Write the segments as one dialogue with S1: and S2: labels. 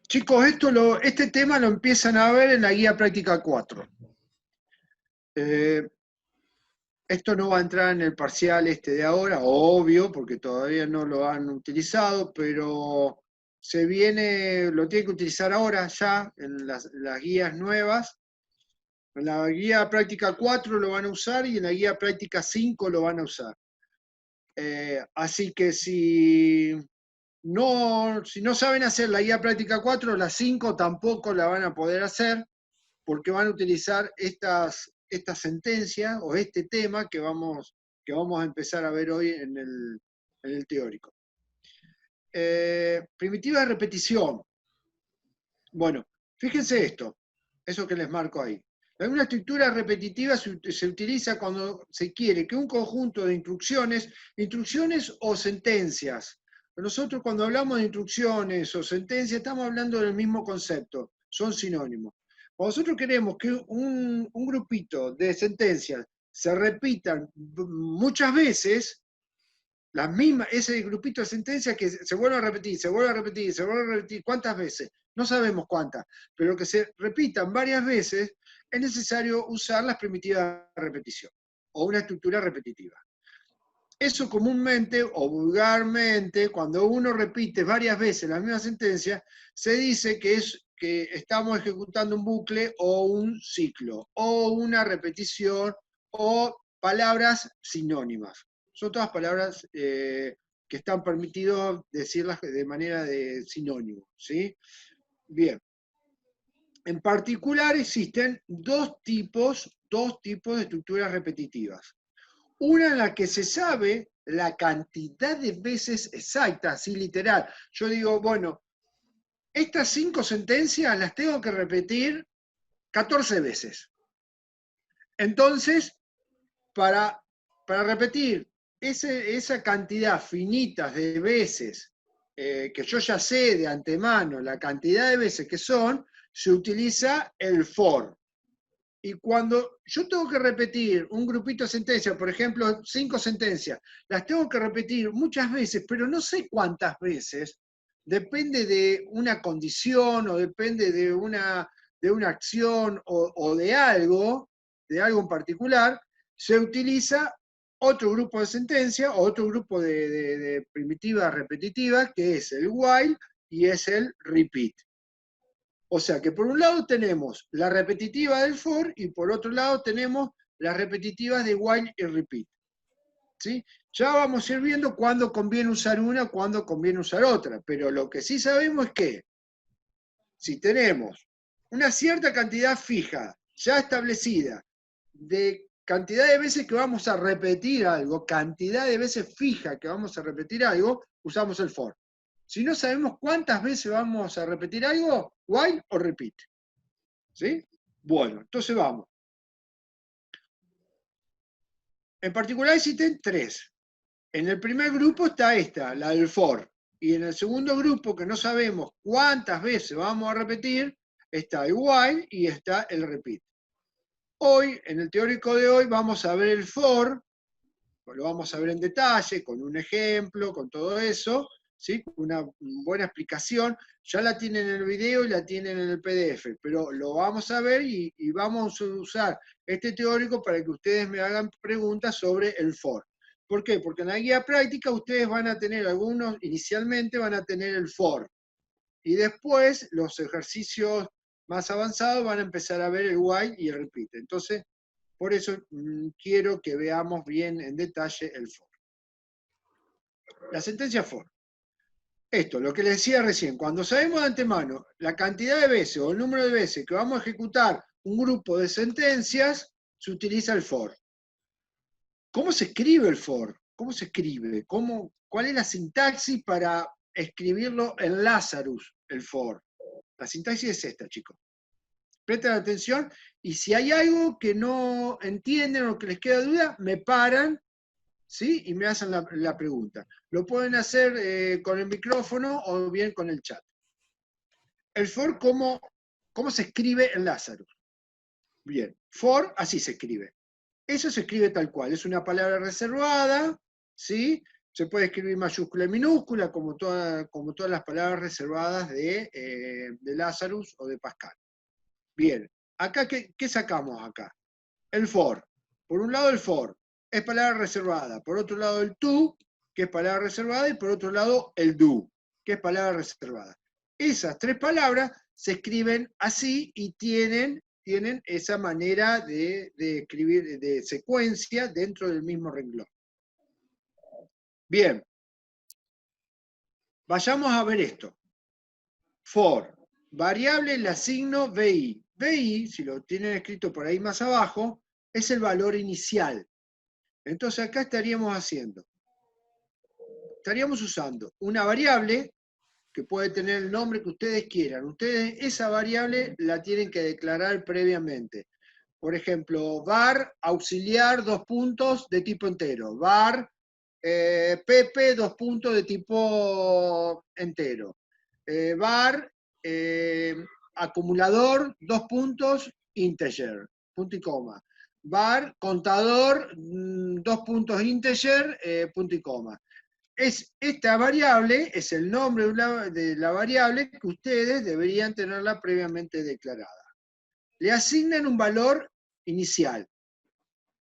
S1: Chicos, este tema lo empiezan a ver en la guía práctica 4. Esto no va a entrar en el parcial de ahora, obvio, porque todavía no lo han utilizado, pero lo tienen que utilizar ahora ya en las guías nuevas. En la guía práctica 4 lo van a usar y en la guía práctica 5 lo van a usar. Así que si no saben hacer la guía práctica 4, la 5 tampoco la van a poder hacer, porque van a utilizar estas sentencias o este tema que vamos a empezar a ver hoy en el teórico. Primitiva de repetición. Bueno, fíjense eso que les marco ahí. Una estructura repetitiva se utiliza cuando se quiere que un conjunto de instrucciones o sentencias. Nosotros cuando hablamos de instrucciones o sentencias estamos hablando del mismo concepto, son sinónimos. Cuando nosotros queremos que un grupito de sentencias se repitan muchas veces, ese grupito de sentencias que se vuelve a repetir, se vuelve a repetir, se vuelve a repetir, ¿cuántas veces? No sabemos cuántas, pero que se repitan varias veces, es necesario usar las primitivas de repetición o una estructura repetitiva. Eso comúnmente o vulgarmente, cuando uno repite varias veces la misma sentencia, se dice que estamos ejecutando un bucle o un ciclo, o una repetición, o palabras sinónimas. Son todas palabras que están permitidos decirlas de manera de sinónimo, ¿sí? Bien. En particular existen dos tipos de estructuras repetitivas. Una en la que se sabe la cantidad de veces exacta, así literal. Yo digo, bueno, estas 5 sentencias las tengo que repetir 14 veces. Entonces, para repetir esa cantidad finita de veces, que yo ya sé de antemano la cantidad de veces que son, se utiliza el for. Y cuando yo tengo que repetir un grupito de sentencias, por ejemplo, 5 sentencias, las tengo que repetir muchas veces, pero no sé cuántas veces, depende de una condición o depende de una acción o de algo en particular, se utiliza otro grupo de sentencias o otro grupo de primitivas repetitivas, que es el while y es el repeat. O sea que por un lado tenemos la repetitiva del for y por otro lado tenemos las repetitivas de while y repeat. ¿Sí? Ya vamos a ir viendo cuándo conviene usar una, cuándo conviene usar otra, pero lo que sí sabemos es que si tenemos una cierta cantidad fija, ya establecida, de cantidad de veces que vamos a repetir algo, cantidad de veces fija que vamos a repetir algo, usamos el for. Si no sabemos cuántas veces vamos a repetir algo, while o repeat. ¿Sí? Bueno, entonces vamos. En particular existen 3. En el primer grupo está esta, la del for. Y en el segundo grupo, que no sabemos cuántas veces vamos a repetir, está el while y está el repeat. Hoy, en el teórico de hoy, vamos a ver el for, lo vamos a ver en detalle, con un ejemplo, con todo eso, ¿sí? Una buena explicación. Ya la tienen en el video y la tienen en el PDF, pero lo vamos a ver y vamos a usar este teórico para que ustedes me hagan preguntas sobre el for. ¿Por qué? Porque en la guía práctica ustedes van a tener inicialmente van a tener el for, y después los ejercicios más avanzados van a empezar a ver el while y el repeat. Entonces, por eso quiero que veamos bien en detalle el for. La sentencia for. Esto, lo que les decía recién, cuando sabemos de antemano la cantidad de veces o el número de veces que vamos a ejecutar un grupo de sentencias, se utiliza el for. ¿Cómo se escribe el for? ¿Cómo se escribe? ¿Cuál es la sintaxis para escribirlo en Lazarus, el for? La sintaxis es esta, chicos. Presten atención y si hay algo que no entienden o que les queda duda, me paran, ¿sí? Y me hacen la pregunta. Lo pueden hacer con el micrófono o bien con el chat. El for, ¿cómo se escribe en Lazarus? Bien, for, así se escribe. Eso se escribe tal cual, es una palabra reservada, ¿sí? Se puede escribir mayúscula y minúscula, como todas las palabras reservadas de Lazarus o de Pascal. Bien, acá, ¿qué sacamos acá? El for. Por un lado el for, es palabra reservada. Por otro lado el to, que es palabra reservada. Y por otro lado el do, que es palabra reservada. Esas tres palabras se escriben así y tienen esa manera de escribir, de secuencia dentro del mismo renglón. Bien, vayamos a ver esto. For, variable le asigno VI. VI, si lo tienen escrito por ahí más abajo, es el valor inicial. Entonces acá estaríamos usando una variable que puede tener el nombre que ustedes quieran. Ustedes esa variable la tienen que declarar previamente. Por ejemplo, var auxiliar 2 puntos de tipo entero. Var Pepe 2 puntos de tipo entero. Var acumulador 2 puntos integer. Punto y coma. Var contador 2 puntos integer, punto y coma. Esta variable es el nombre de la variable que ustedes deberían tenerla previamente declarada. Le asignan un valor inicial.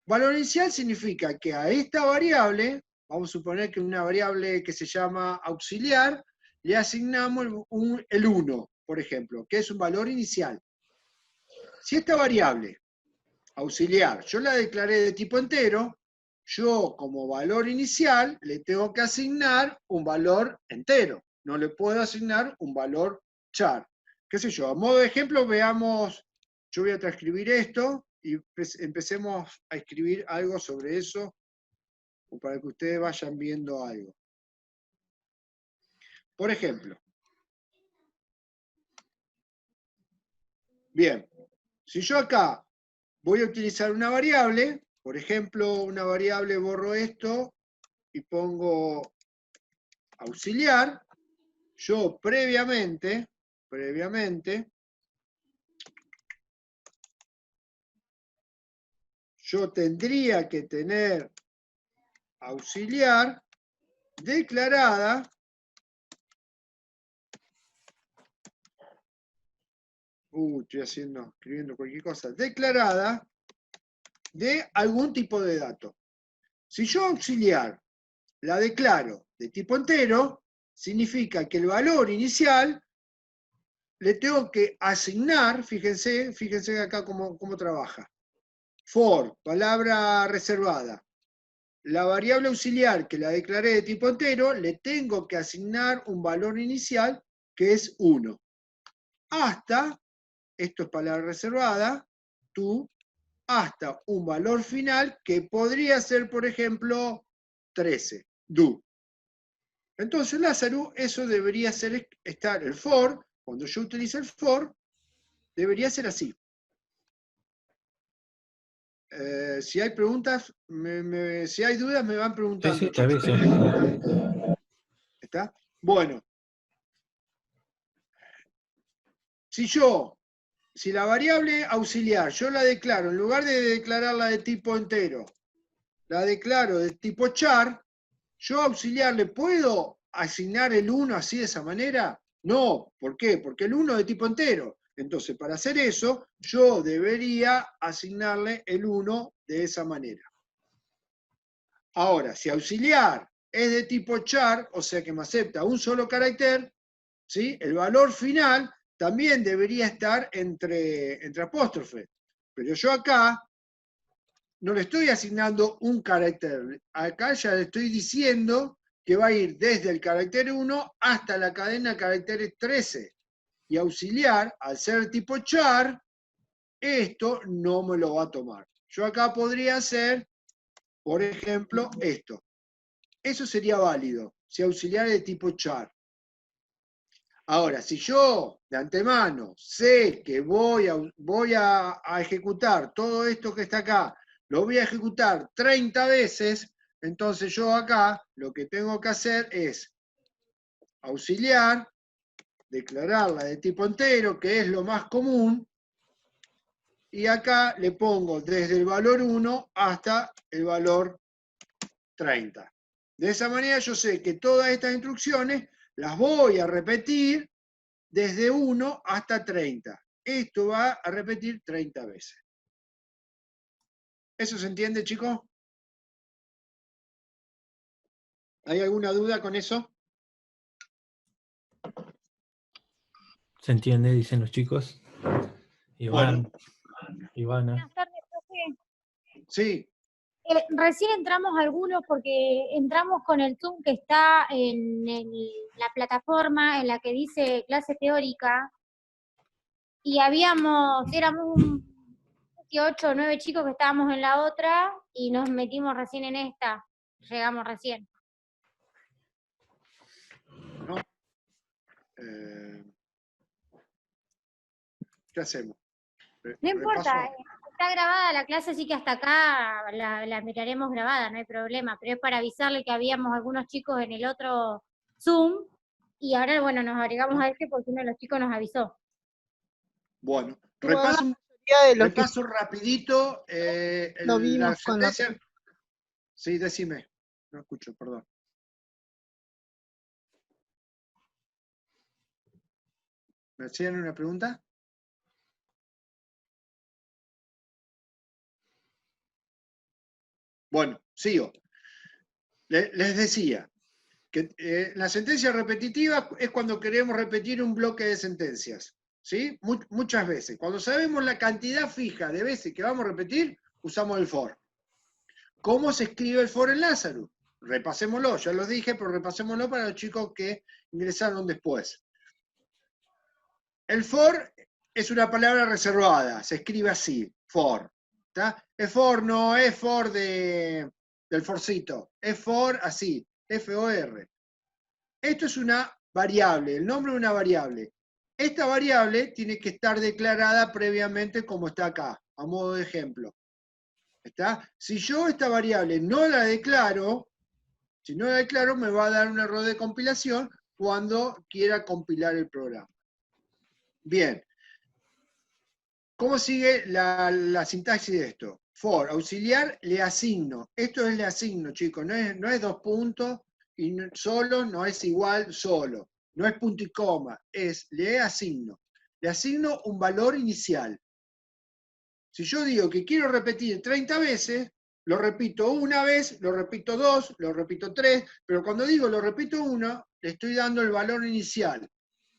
S1: Valor inicial significa que a esta variable, vamos a suponer que una variable que se llama auxiliar, le asignamos el 1, por ejemplo, que es un valor inicial. Si esta variable auxiliar yo la declaré de tipo entero, yo como valor inicial le tengo que asignar un valor entero. No le puedo asignar un valor char. ¿Qué sé yo? A modo de ejemplo, veamos, yo voy a transcribir esto y empecemos a escribir algo sobre eso para que ustedes vayan viendo algo. Por ejemplo, bien, si yo acá voy a utilizar una variable, por ejemplo, una variable, borro esto y pongo auxiliar, yo previamente, yo tendría que tener auxiliar declarada estoy escribiendo cualquier cosa, declarada de algún tipo de dato. Si yo auxiliar la declaro de tipo entero, significa que el valor inicial le tengo que asignar, fíjense acá cómo trabaja. For, palabra reservada. La variable auxiliar que la declaré de tipo entero, le tengo que asignar un valor inicial que es 1. Hasta, esto es palabra reservada, tú, hasta un valor final que podría ser, por ejemplo, 13, do. Entonces, Lázaro, eso debería estar el for, cuando yo utilice el for, debería ser así. Si hay preguntas, si hay dudas, me van preguntando.
S2: Sí, te aviso.
S1: ¿Está? Bueno. Si la variable auxiliar yo la declaro, en lugar de declararla de tipo entero, la declaro de tipo char, yo auxiliar le puedo asignar el 1 así de esa manera. No, ¿por qué? Porque el 1 es de tipo entero. Entonces, para hacer eso, yo debería asignarle el 1 de esa manera. Ahora, si auxiliar es de tipo char, o sea que me acepta un solo carácter, ¿sí? El valor final también debería estar entre apóstrofes. Pero yo acá no le estoy asignando un carácter. Acá ya le estoy diciendo que va a ir desde el carácter 1 hasta la cadena de caracteres 13. Y auxiliar, al ser tipo char, esto no me lo va a tomar. Yo acá podría hacer, por ejemplo, esto. Eso sería válido, si auxiliar es de tipo char. Ahora, si yo de antemano sé que voy a ejecutar todo esto que está acá, lo voy a ejecutar 30 veces, entonces yo acá lo que tengo que hacer es auxiliar, declararla de tipo entero, que es lo más común, y acá le pongo desde el valor 1 hasta el valor 30. De esa manera yo sé que todas estas instrucciones las voy a repetir desde 1 hasta 30. Esto va a repetir 30 veces. ¿Eso se entiende, chicos? ¿Hay alguna duda con eso?
S2: ¿Se entiende? Dicen los chicos. Iván,
S1: Bueno,
S2: Ivana.
S3: Buenas tardes, profe.
S1: sí.
S3: Recién entramos algunos porque entramos con el Zoom que está la plataforma en la que dice clase teórica y éramos 8 o 9 chicos que estábamos en la otra y nos metimos recién en esta, llegamos recién.
S1: Bueno, ¿qué hacemos?
S3: No importa,
S1: Repaso.
S3: está grabada la clase, así que hasta acá la miraremos grabada, no hay problema, pero es para avisarle que habíamos algunos chicos en el otro Zoom y ahora, bueno, nos agregamos a este porque uno de los chicos nos avisó.
S1: Bueno,
S4: Igual la mayoría de los que
S1: repaso rapidito
S4: lo
S1: la
S4: vimos con la...
S1: sentencia. Sí, decime. No escucho, perdón. ¿Me hacían una pregunta? Bueno, sigo. Les decía que la sentencia repetitiva es cuando queremos repetir un bloque de sentencias. ¿Sí? Muchas veces. Cuando sabemos la cantidad fija de veces que vamos a repetir, usamos el for. ¿Cómo se escribe el for en Lazarus? Repasémoslo, ya lo dije, pero repasémoslo para los chicos que ingresaron después. El for es una palabra reservada, se escribe así, for. ¿Tá? El for no es for del forcito, es for así, F-O-R. Esto es una variable, el nombre de una variable. Esta variable tiene que estar declarada previamente como está acá, a modo de ejemplo. ¿Está? Si yo esta variable no la declaro, si no la declaro me va a dar un error de compilación cuando quiera compilar el programa. Bien. ¿Cómo sigue la sintaxis de esto? For, auxiliar, le asigno. Esto es le asigno, chicos, no es dos puntos y solo, no es igual solo. No es punto y coma, es le asigno. Le asigno un valor inicial. Si yo digo que quiero repetir 30 veces, lo repito una vez, lo repito dos, lo repito tres, pero cuando digo lo repito uno, le estoy dando el valor inicial.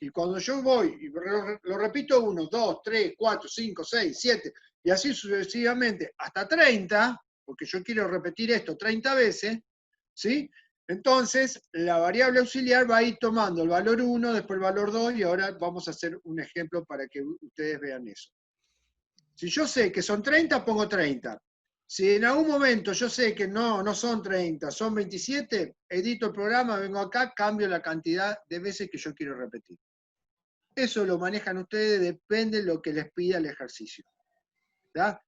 S1: Y cuando yo voy y lo repito 1, 2, 3, 4, 5, 6, 7, y así sucesivamente, hasta 30, porque yo quiero repetir esto 30 veces, ¿sí? Entonces, la variable auxiliar va a ir tomando el valor 1, después el valor 2, y ahora vamos a hacer un ejemplo para que ustedes vean eso. Si yo sé que son 30, pongo 30. Si en algún momento yo sé que no son 30, son 27, edito el programa, vengo acá, cambio la cantidad de veces que yo quiero repetir. Eso lo manejan ustedes, depende de lo que les pida el ejercicio. ¿Tá?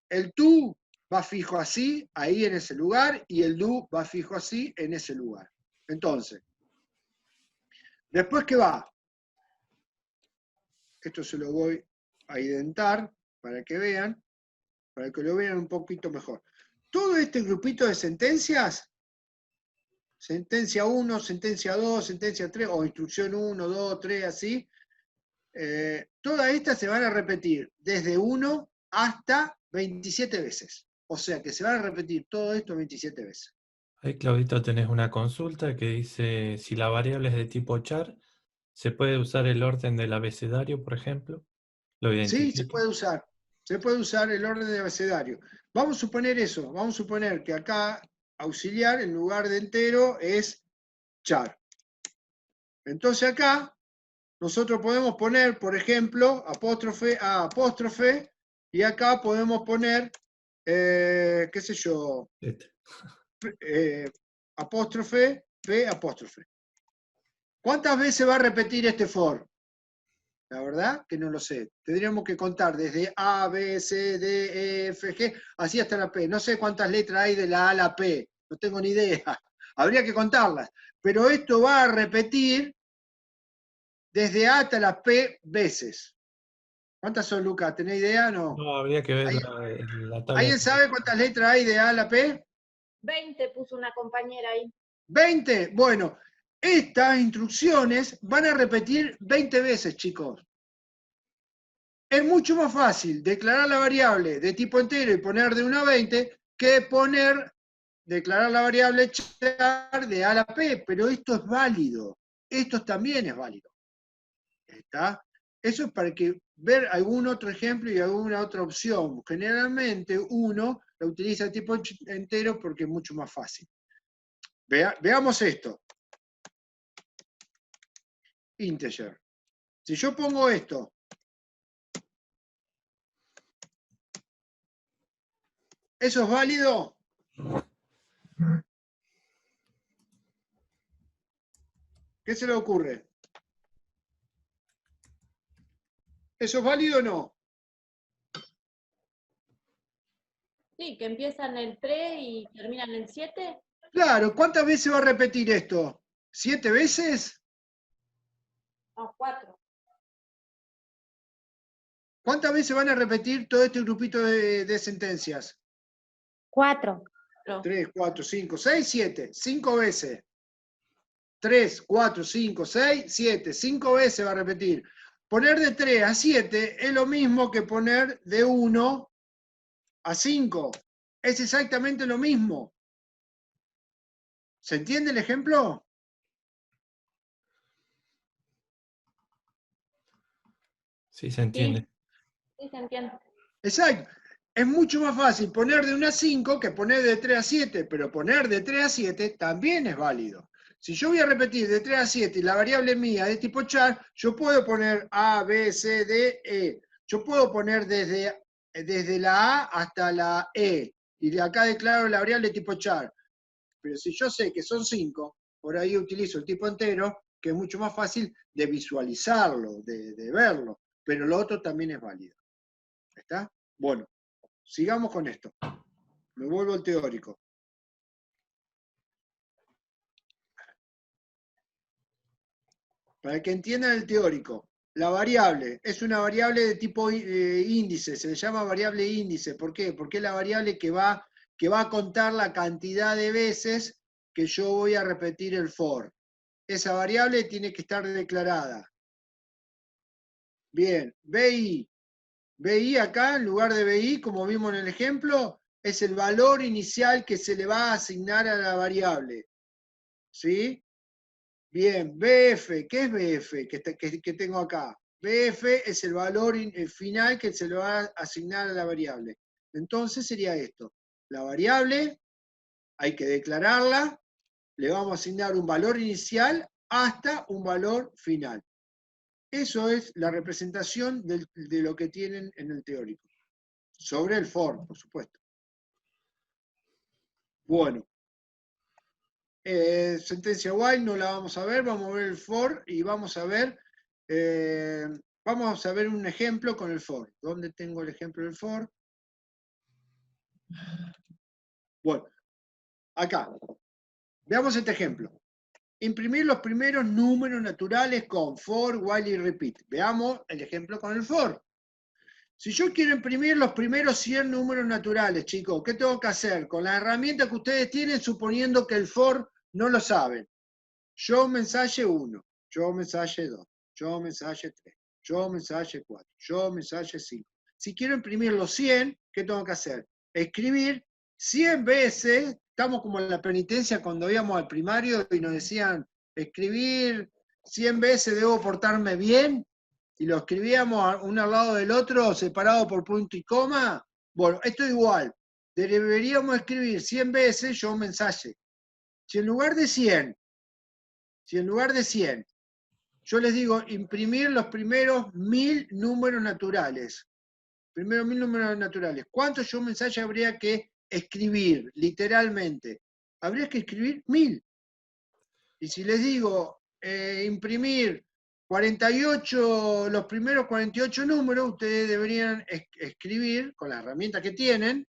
S1: El to va fijo así, ahí en ese lugar, y el do va fijo así, en ese lugar. Entonces, después que va, esto se lo voy a identar para que vean, para que lo vean un poquito mejor. Todo este grupito de sentencias, sentencia 1, sentencia 2, sentencia 3, o instrucción 1, 2, 3, así, todas estas se van a repetir desde 1 hasta 27 veces. O sea que se van a repetir todo esto 27 veces.
S2: Ahí, Claudito, tenés una consulta que dice, si la variable es de tipo char, ¿se puede usar el orden del abecedario, por ejemplo? ¿Lo
S1: Sí,
S2: identifica?
S1: se puede usar. Se puede usar el orden de abecedario. Vamos a suponer eso. Vamos a suponer que acá auxiliar en lugar de entero es char. Entonces acá nosotros podemos poner, por ejemplo, apóstrofe a apóstrofe, y acá podemos poner, qué sé yo, apóstrofe, P, apóstrofe. ¿Cuántas veces va a repetir este for? La verdad que no lo sé. Tendríamos que contar desde A, B, C, D, E, F, G, así hasta la P. No sé cuántas letras hay de la A a la P. No tengo ni idea. Habría que contarlas. Pero esto va a repetir desde A hasta la P veces. ¿Cuántas son, Lucas? ¿Tenés idea? No.
S2: No, habría que ver la tabla.
S1: ¿Alguien sabe cuántas letras hay de A a la P?
S5: 20 puso una compañera ahí.
S1: ¿20? Bueno, estas instrucciones van a repetir 20 veces, chicos. Es mucho más fácil declarar la variable de tipo entero y poner de 1 a 20 que declarar la variable char de A a la P, pero esto es válido. Esto también es válido. ¿Está? Eso es para que ver algún otro ejemplo y alguna otra opción. Generalmente uno la utiliza de tipo entero porque es mucho más fácil. Veamos esto. Integer. Si yo pongo esto, ¿eso es válido? ¿Qué se le ocurre? ¿Eso es válido o no?
S5: Sí, que empieza en el 3 y termina en el 7.
S1: Claro, ¿cuántas veces va a repetir esto? ¿7 veces?
S5: No, 4.
S1: ¿Cuántas veces van a repetir todo este grupito de sentencias?
S3: 4.
S1: 3, 4, 5, 6, 7. 5 veces. 3, 4, 5, 6, 7. 5 veces va a repetir. Poner de 3 a 7 es lo mismo que poner de 1 a 5. Es exactamente lo mismo. ¿Se entiende el ejemplo?
S2: Sí, se entiende.
S5: Sí, se entiende.
S1: Exacto. Es mucho más fácil poner de 1 a 5 que poner de 3 a 7, pero poner de 3 a 7 también es válido. Si yo voy a repetir de 3 a 7 y la variable mía es de tipo char, yo puedo poner A, B, C, D, E. Yo puedo poner desde la A hasta la E. Y de acá declaro la variable tipo char. Pero si yo sé que son 5, por ahí utilizo el tipo entero, que es mucho más fácil de visualizarlo, de verlo. Pero lo otro también es válido. ¿Está? Bueno, sigamos con esto. Me vuelvo al teórico. Para que entiendan el teórico, la variable es una variable de tipo índice, se le llama variable índice. ¿Por qué? Porque es la variable que va a contar la cantidad de veces que yo voy a repetir el for. Esa variable tiene que estar declarada. Bien, BI. BI acá, en lugar de BI, como vimos en el ejemplo, es el valor inicial que se le va a asignar a la variable. ¿Sí? Bien, BF, ¿qué es BF que tengo acá? BF es el valor final que se le va a asignar a la variable. Entonces sería esto. La variable hay que declararla, le vamos a asignar un valor inicial hasta un valor final. Eso es la representación de lo que tienen en el teórico. Sobre el for, por supuesto. Bueno. Sentencia while no la vamos a ver, vamos a ver el for y vamos a ver un ejemplo con el for. ¿Dónde tengo el ejemplo del for? Bueno, acá. Veamos este ejemplo. Imprimir los primeros números naturales con for, while y repeat. Veamos el ejemplo con el for. Si yo quiero imprimir los primeros 100 números naturales, chicos, ¿qué tengo que hacer? Con las herramientas que ustedes tienen, suponiendo que el for no lo saben. Show mensaje 1, show mensaje 2, show mensaje 3, show mensaje 4, show mensaje 5. Si quiero imprimir los 100, ¿qué tengo que hacer? Escribir 100 veces, estamos como en la penitencia cuando íbamos al primario y nos decían, escribir 100 veces debo portarme bien, y lo escribíamos uno al lado del otro, separado por punto y coma. Bueno, esto es igual. Deberíamos escribir 100 veces show mensaje. Si en lugar de 100, yo les digo imprimir los primeros 1000 números naturales. Primeros 1000 números naturales. ¿Cuántos show mensaje habría que escribir, literalmente? Habría que escribir 1000. Y si les digo imprimir 48, los primeros 48 números, ustedes deberían escribir, con la herramienta que tienen,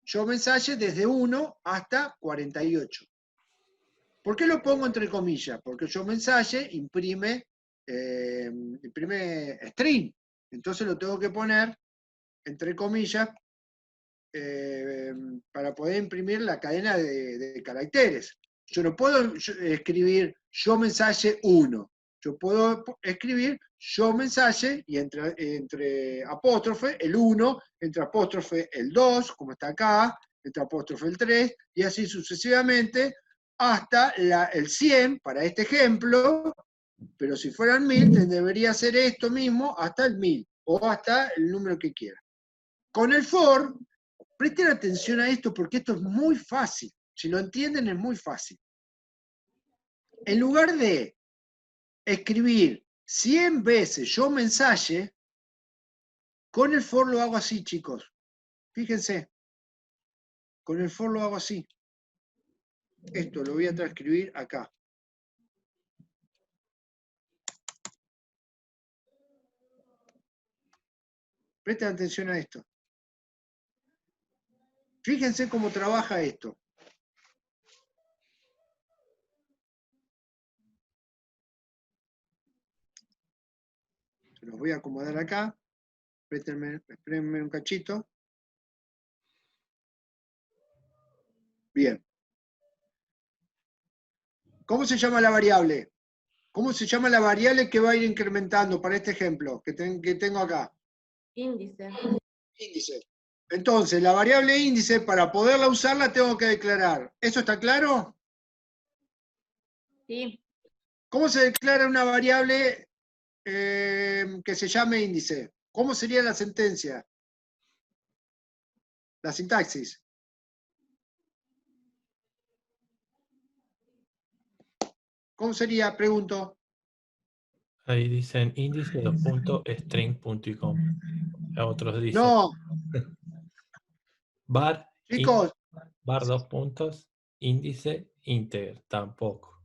S1: show mensaje desde 1 hasta 48. ¿Por qué lo pongo entre comillas? Porque el show mensaje imprime string. Entonces lo tengo que poner entre comillas para poder imprimir la cadena de caracteres. Yo no puedo escribir yo mensaje 1. Yo puedo escribir yo mensaje y entre apóstrofe el 1, entre apóstrofe el 2, como está acá, entre apóstrofe el 3, y así sucesivamente hasta el 100 para este ejemplo, pero si fueran 1000 debería ser esto mismo hasta el 1000 o hasta el número que quiera. Con el for, presten atención a esto porque esto es muy fácil. Si lo entienden es muy fácil. En lugar de escribir 100 veces yo mensaje, con el for lo hago así, chicos. Fíjense. Con el for lo hago así. Esto lo voy a transcribir acá. Presten atención a esto. Fíjense cómo trabaja esto. Se los voy a acomodar acá. Espérenme un cachito. Bien. ¿Cómo se llama la variable? ¿Cómo se llama la variable que va a ir incrementando para este ejemplo que tengo acá?
S5: Índice.
S1: Índice. Entonces, la variable índice, para poderla usar, la tengo que declarar. ¿Eso está claro?
S5: Sí.
S1: ¿Cómo se declara una variable que se llame índice? ¿Cómo sería la sentencia? La sintaxis. ¿Cómo sería? Pregunto.
S2: Ahí dicen índice string.com. Otros dicen
S1: No,
S2: var,
S1: chicos.
S2: var 2 puntos, índice integer. Tampoco.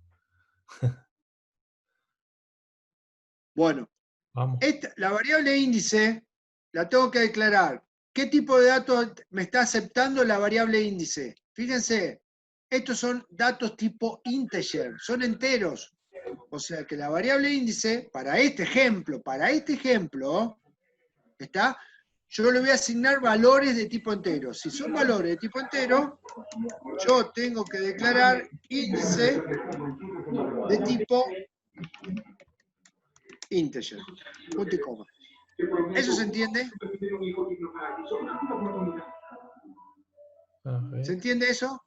S1: Bueno,
S2: Vamos.
S1: la variable índice la tengo que declarar. ¿Qué tipo de datos me está aceptando la variable índice? Fíjense, estos son datos tipo integer, son enteros. O sea que la variable índice, para este ejemplo, ¿está? Yo le voy a asignar valores de tipo entero. Si son valores de tipo entero, yo tengo que declarar índice de tipo integer. Punto y coma. ¿Eso se entiende? ¿Se entiende eso?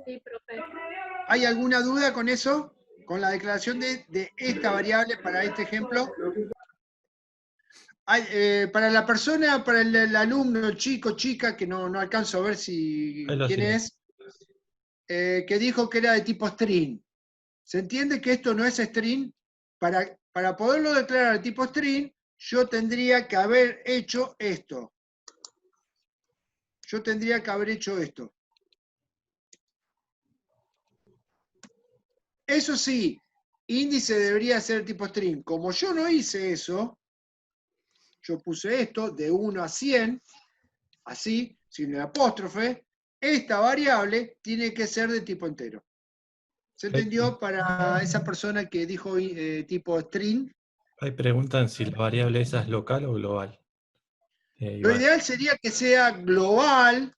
S5: Sí, profe.
S1: ¿Hay alguna duda con eso? ¿Con la declaración de esta variable para este ejemplo? Para la persona, para el alumno, chico, chica, que no alcanzo a ver quién es, que dijo que era de tipo string. ¿Se entiende que esto no es string? Para poderlo declarar de tipo string, yo tendría que haber hecho esto. Yo tendría que haber hecho esto. Eso sí, índice debería ser tipo string. Como yo no hice eso, yo puse esto de 1 a 100, así, sin el apóstrofe, esta variable tiene que ser de tipo entero. ¿Se entendió para esa persona que dijo tipo string?
S2: Ahí preguntan si la variable esa es local o global.
S1: Lo ideal sería que sea global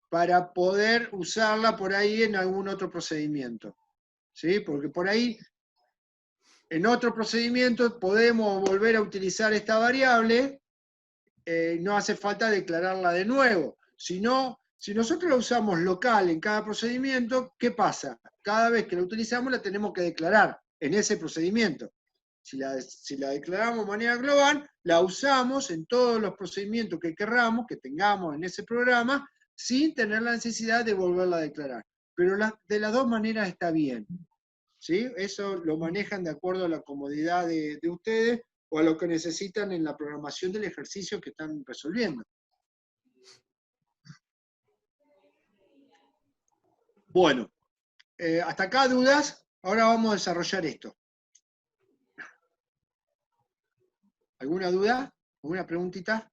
S1: para poder usarla por ahí en algún otro procedimiento. ¿Sí? Porque por ahí, en otro procedimiento, podemos volver a utilizar esta variable, no hace falta declararla de nuevo. Si nosotros la usamos local en cada procedimiento, ¿qué pasa? Cada vez que la utilizamos la tenemos que declarar en ese procedimiento. Si la declaramos de manera global, la usamos en todos los procedimientos que querramos, que tengamos en ese programa, sin tener la necesidad de volverla a declarar. Pero de las dos maneras está bien. ¿Sí? Eso lo manejan de acuerdo a la comodidad de ustedes o a lo que necesitan en la programación del ejercicio que están resolviendo. Bueno, hasta acá dudas. Ahora vamos a desarrollar esto. ¿Alguna duda? ¿Alguna preguntita?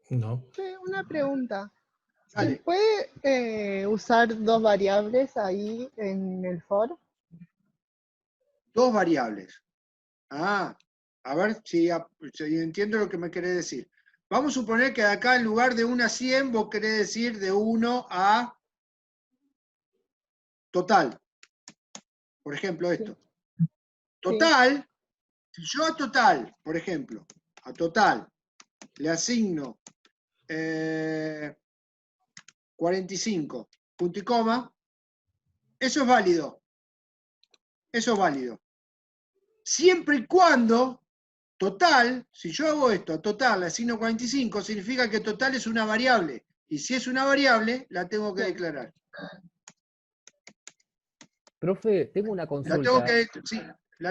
S2: No.
S4: Una pregunta. ¿Se
S1: Dale.
S4: puede usar dos variables ahí en el for?
S1: Dos variables. A ver si entiendo lo que me querés decir. Vamos a suponer que acá en lugar de 1 a 100, vos querés decir de 1 a total. Por ejemplo, esto. Total, si yo a total, por ejemplo, a total le asigno 45, punto y coma, eso es válido. Eso es válido. Siempre y cuando total, si yo hago esto, a total le asigno 45, significa que total es una variable. Y si es una variable, la tengo que declarar.
S6: Profe, tengo una
S1: La
S6: consulta.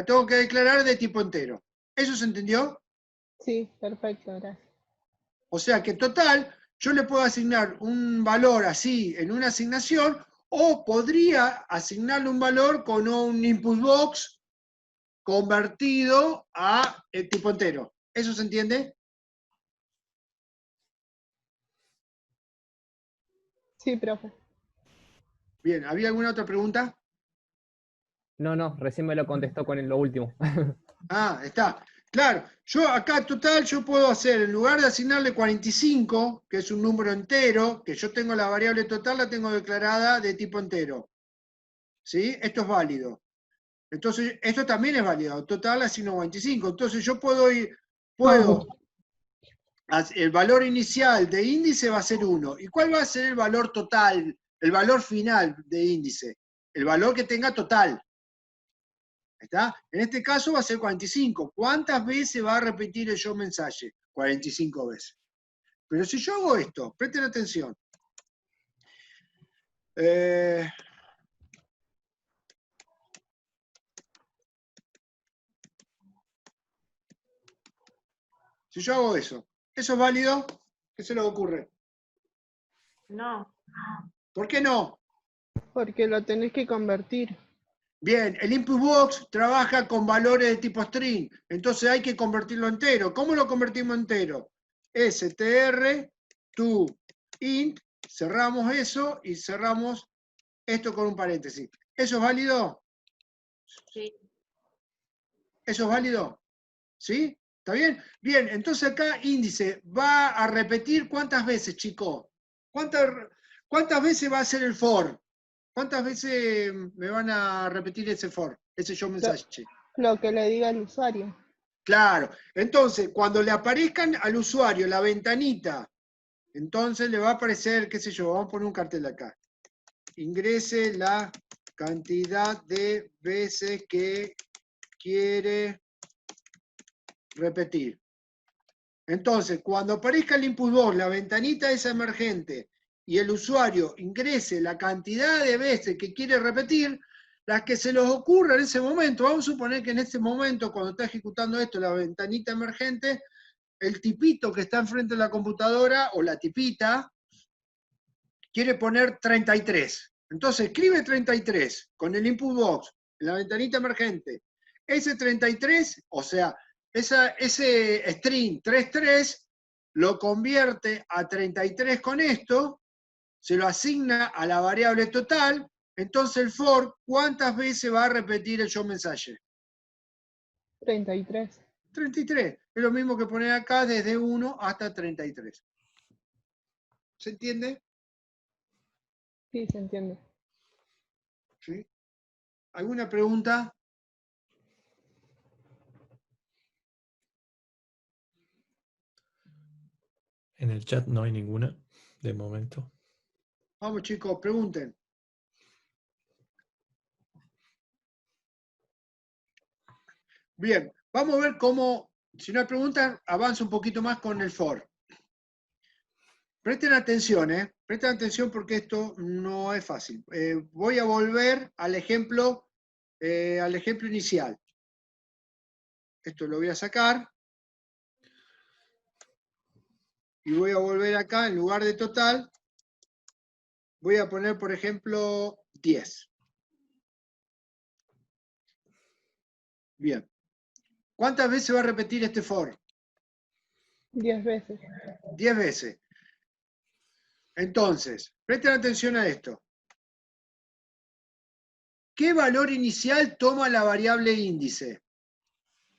S1: tengo que declarar de tipo entero. ¿Eso se entendió?
S4: Sí, perfecto, gracias.
S1: O sea que total, yo le puedo asignar un valor así en una asignación, o podría asignarle un valor con un input box convertido a el tipo entero. ¿Eso se entiende?
S4: Sí, profe.
S1: Bien, ¿había alguna otra pregunta?
S6: No, recién me lo contestó con lo último.
S1: Ah, está. Claro, yo acá total, yo puedo hacer, en lugar de asignarle 45, que es un número entero, que yo tengo la variable total, la tengo declarada de tipo entero. ¿Sí? Esto es válido. Entonces, esto también es válido. Total asigno 45. Entonces, yo puedo el valor inicial de índice va a ser 1. ¿Y cuál va a ser el valor total, el valor final de índice? El valor que tenga total. ¿Está? En este caso va a ser 45. ¿Cuántas veces va a repetir el show mensaje? 45 veces. Pero si yo hago esto, presten atención. Si yo hago eso, ¿eso es válido? ¿Qué se les ocurre?
S5: No.
S1: ¿Por qué no?
S4: Porque lo tenés que convertir.
S1: Bien, el input box trabaja con valores de tipo string, entonces hay que convertirlo entero. ¿Cómo lo convertimos entero? str to int, cerramos eso y cerramos esto con un paréntesis. ¿Eso es válido?
S5: Sí.
S1: ¿Eso es válido? ¿Sí? ¿Está bien? Bien, entonces acá índice va a repetir ¿cuántas veces, chicos? ¿Cuántas veces va a ser el for? ¿Cuántas veces me van a repetir ese for? Ese show mensaje.
S4: Lo que le diga el usuario.
S1: Claro. Entonces, cuando le aparezcan al usuario la ventanita, entonces le va a aparecer, qué sé yo, vamos a poner un cartel acá. Ingrese la cantidad de veces que quiere repetir. Entonces, cuando aparezca el input box, la ventanita esa emergente, y el usuario ingrese la cantidad de veces que quiere repetir, las que se les ocurra en ese momento, vamos a suponer que en este momento, cuando está ejecutando esto, la ventanita emergente, el tipito que está enfrente de la computadora, o la tipita, quiere poner 33. Entonces escribe 33 con el input box, en la ventanita emergente. Ese 33, o sea, ese string 33 lo convierte a 33 con esto, se lo asigna a la variable total, entonces el for, ¿cuántas veces va a repetir el show mensaje?
S4: 33.
S1: 33. Es lo mismo que poner acá desde 1 hasta 33. ¿Se entiende?
S4: Sí, se entiende.
S1: ¿Sí? ¿Alguna pregunta?
S2: En el chat no hay ninguna, de momento.
S1: Vamos chicos, pregunten. Bien, vamos a ver cómo, si no hay preguntas, avanzo un poquito más con el for. Presten atención porque esto no es fácil. Voy a volver al ejemplo inicial. Esto lo voy a sacar. Y voy a volver acá, en lugar de total, voy a poner, por ejemplo, 10. Bien. ¿Cuántas veces va a repetir este for?
S4: 10 veces.
S1: 10 veces. Entonces, presten atención a esto. ¿Qué valor inicial toma la variable índice?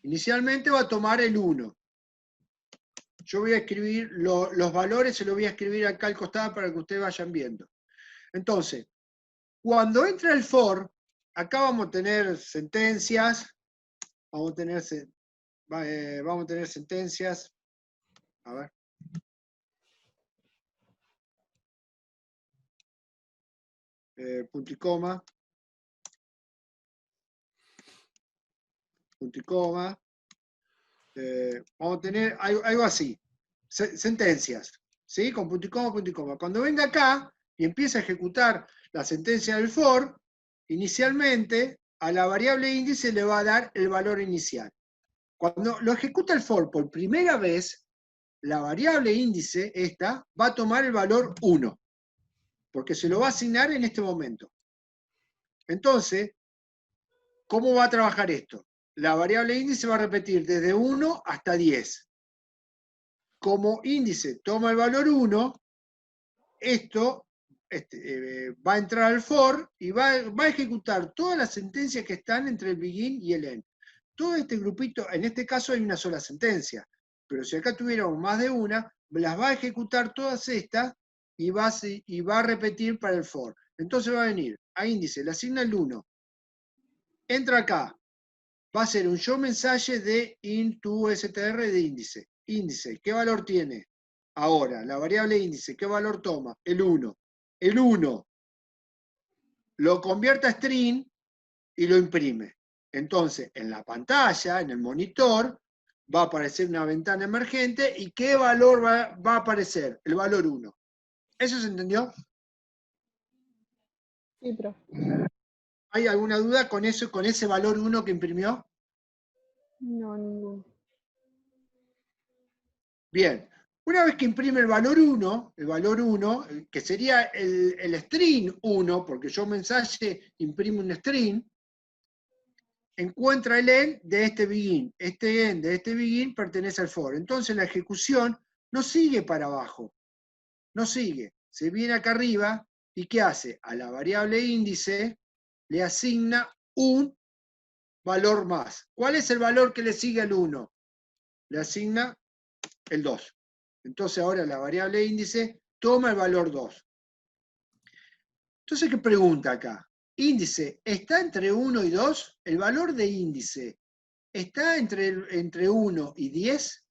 S1: Inicialmente va a tomar el 1. Yo voy a escribir los valores, se los voy a escribir acá al costado para que ustedes vayan viendo. Entonces, cuando entra el for, acá vamos a tener sentencias, vamos a tener sentencias, a ver. Punto y coma. Punto y coma. Vamos a tener algo así. Sentencias. ¿Sí? Con punto y coma, punto y coma. Cuando venga acá y empiece a ejecutar la sentencia del for, inicialmente a la variable índice le va a dar el valor inicial. Cuando lo ejecuta el for por primera vez, la variable índice, esta, va a tomar el valor 1, porque se lo va a asignar en este momento. Entonces, ¿cómo va a trabajar esto? La variable índice va a repetir desde 1 hasta 10. Como índice toma el valor 1, esto va a entrar al for y va a ejecutar todas las sentencias que están entre el begin y el end. Todo este grupito, en este caso hay una sola sentencia, pero si acá tuviéramos más de una, las va a ejecutar todas estas y va a repetir para el for. Entonces va a venir a índice, le asigna el 1, entra acá, va a ser un show mensaje de int2str de índice. Índice, ¿qué valor tiene? Ahora, la variable índice, ¿qué valor toma? El 1. El 1 lo convierte a string y lo imprime. Entonces, en la pantalla, en el monitor, va a aparecer una ventana emergente y ¿qué valor va a aparecer? El valor 1. ¿Eso se entendió?
S4: Sí, profe.
S1: ¿Hay alguna duda con eso, con ese valor 1 que imprimió?
S4: No, ninguno.
S1: Bien. Una vez que imprime el valor 1, que sería el string 1, porque yo mensaje imprime un string, encuentra el end de este begin. Este end de este begin pertenece al for. Entonces la ejecución no sigue para abajo. No sigue. Se viene acá arriba y ¿qué hace? A la variable índice le asigna un valor más. ¿Cuál es el valor que le sigue al 1? Le asigna el 2. Entonces ahora la variable índice toma el valor 2. Entonces, ¿qué pregunta acá? Índice, ¿está entre 1 y 2? ¿El valor de índice está entre 1 y 10?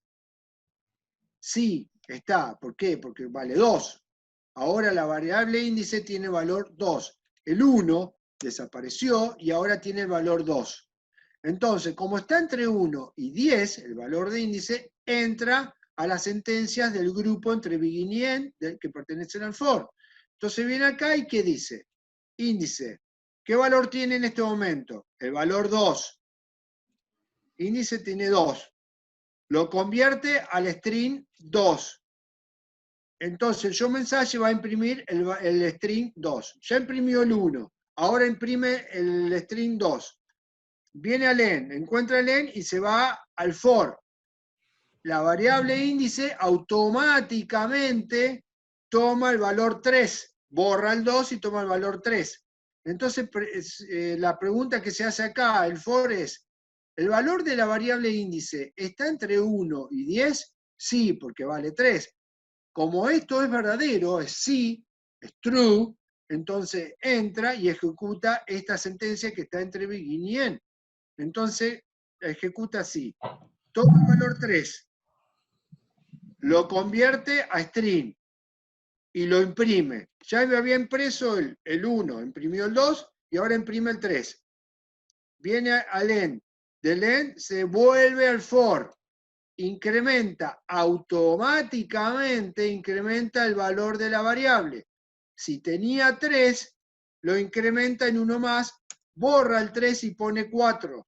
S1: Sí, está. ¿Por qué? Porque vale 2. Ahora la variable índice tiene valor 2. El 1 desapareció y ahora tiene el valor 2. Entonces, como está entre 1 y 10, el valor de índice entra a las sentencias del grupo entre begin y end que pertenecen al for. Entonces viene acá y ¿qué dice? Índice. ¿Qué valor tiene en este momento? El valor 2. Índice tiene 2. Lo convierte al string 2. Entonces el show mensaje va a imprimir el string 2. Ya imprimió el 1. Ahora imprime el string 2. Viene al end, encuentra el end y se va al for. La variable índice automáticamente toma el valor 3. Borra el 2 y toma el valor 3. Entonces la pregunta que se hace acá, el for es, ¿el valor de la variable índice está entre 1 y 10? Sí, porque vale 3. Como esto es verdadero, es sí, es true, entonces entra y ejecuta esta sentencia que está entre begin y end. Entonces ejecuta así. Toma el valor 3, lo convierte a string y lo imprime. Ya había impreso el 1, imprimió el 2 y ahora imprime el 3. Viene al end. Del end se vuelve al for. Automáticamente incrementa el valor de la variable. Si tenía 3, lo incrementa en 1 más, borra el 3 y pone 4.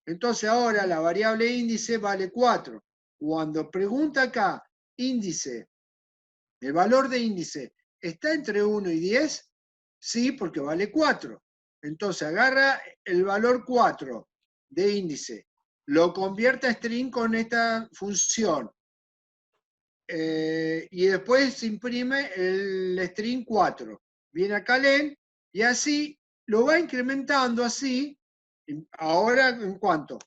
S1: Entonces ahora la variable índice vale 4. Cuando pregunta acá, índice, el valor de índice, ¿está entre 1 y 10? Sí, porque vale 4. Entonces agarra el valor 4 de índice, lo convierte a string con esta función. Y después imprime el string 4. Viene acá len y así lo va incrementando así. Ahora, ¿en cuánto?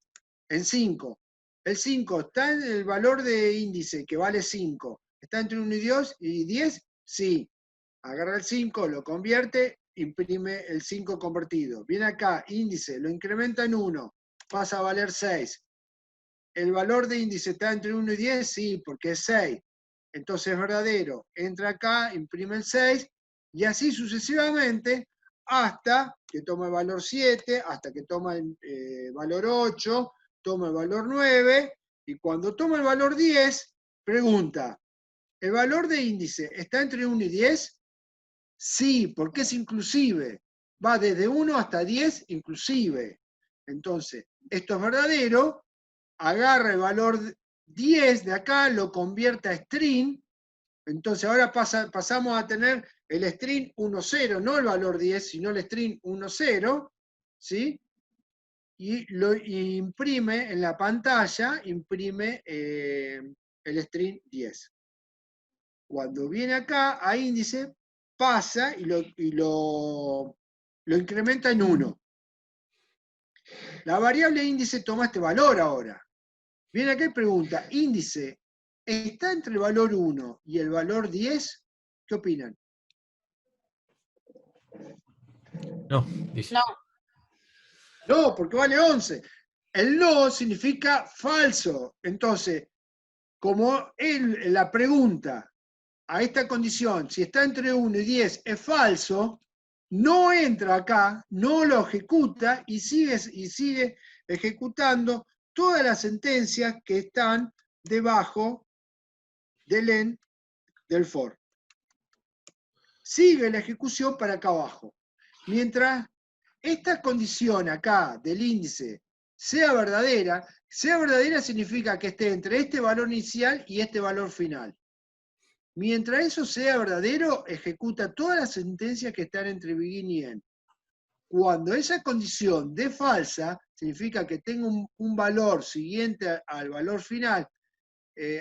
S1: En 5. El 5 está en el valor de índice, que vale 5. ¿Está entre 1 y 10? Sí. Agarra el 5, lo convierte, imprime el 5 convertido. Viene acá, índice, lo incrementa en 1, pasa a valer 6. ¿El valor de índice está entre 1 y 10? Sí, porque es 6. Entonces es verdadero. Entra acá, imprime el 6, y así sucesivamente, hasta que toma el valor 7, hasta que toma el valor 8, toma el valor 9, y cuando toma el valor 10, pregunta, ¿el valor de índice está entre 1 y 10? Sí, porque es inclusive. Va desde 1 hasta 10 inclusive. Entonces, esto es verdadero, agarra el valor 10 de acá, lo convierte a string, entonces ahora pasamos a tener el string 1,0, no el valor 10, sino el string 1,0, ¿sí? Y lo imprime en la pantalla, imprime el string 10. Cuando viene acá a índice, pasa y lo incrementa en 1. La variable índice toma este valor ahora. Viene acá y pregunta, índice, ¿está entre el valor 1 y el valor 10? ¿Qué opinan?
S2: No, dice.
S5: No.
S1: No, porque vale 11. El no significa falso. Entonces, como la pregunta a esta condición, si está entre 1 y 10 es falso, no entra acá, no lo ejecuta y sigue ejecutando todas las sentencias que están debajo del end del for. Sigue la ejecución para acá abajo. Mientras esta condición acá del índice sea verdadera significa que esté entre este valor inicial y este valor final. Mientras eso sea verdadero, ejecuta todas las sentencias que están entre begin y end. Cuando esa condición dé falsa, significa que tengo un valor siguiente al valor final,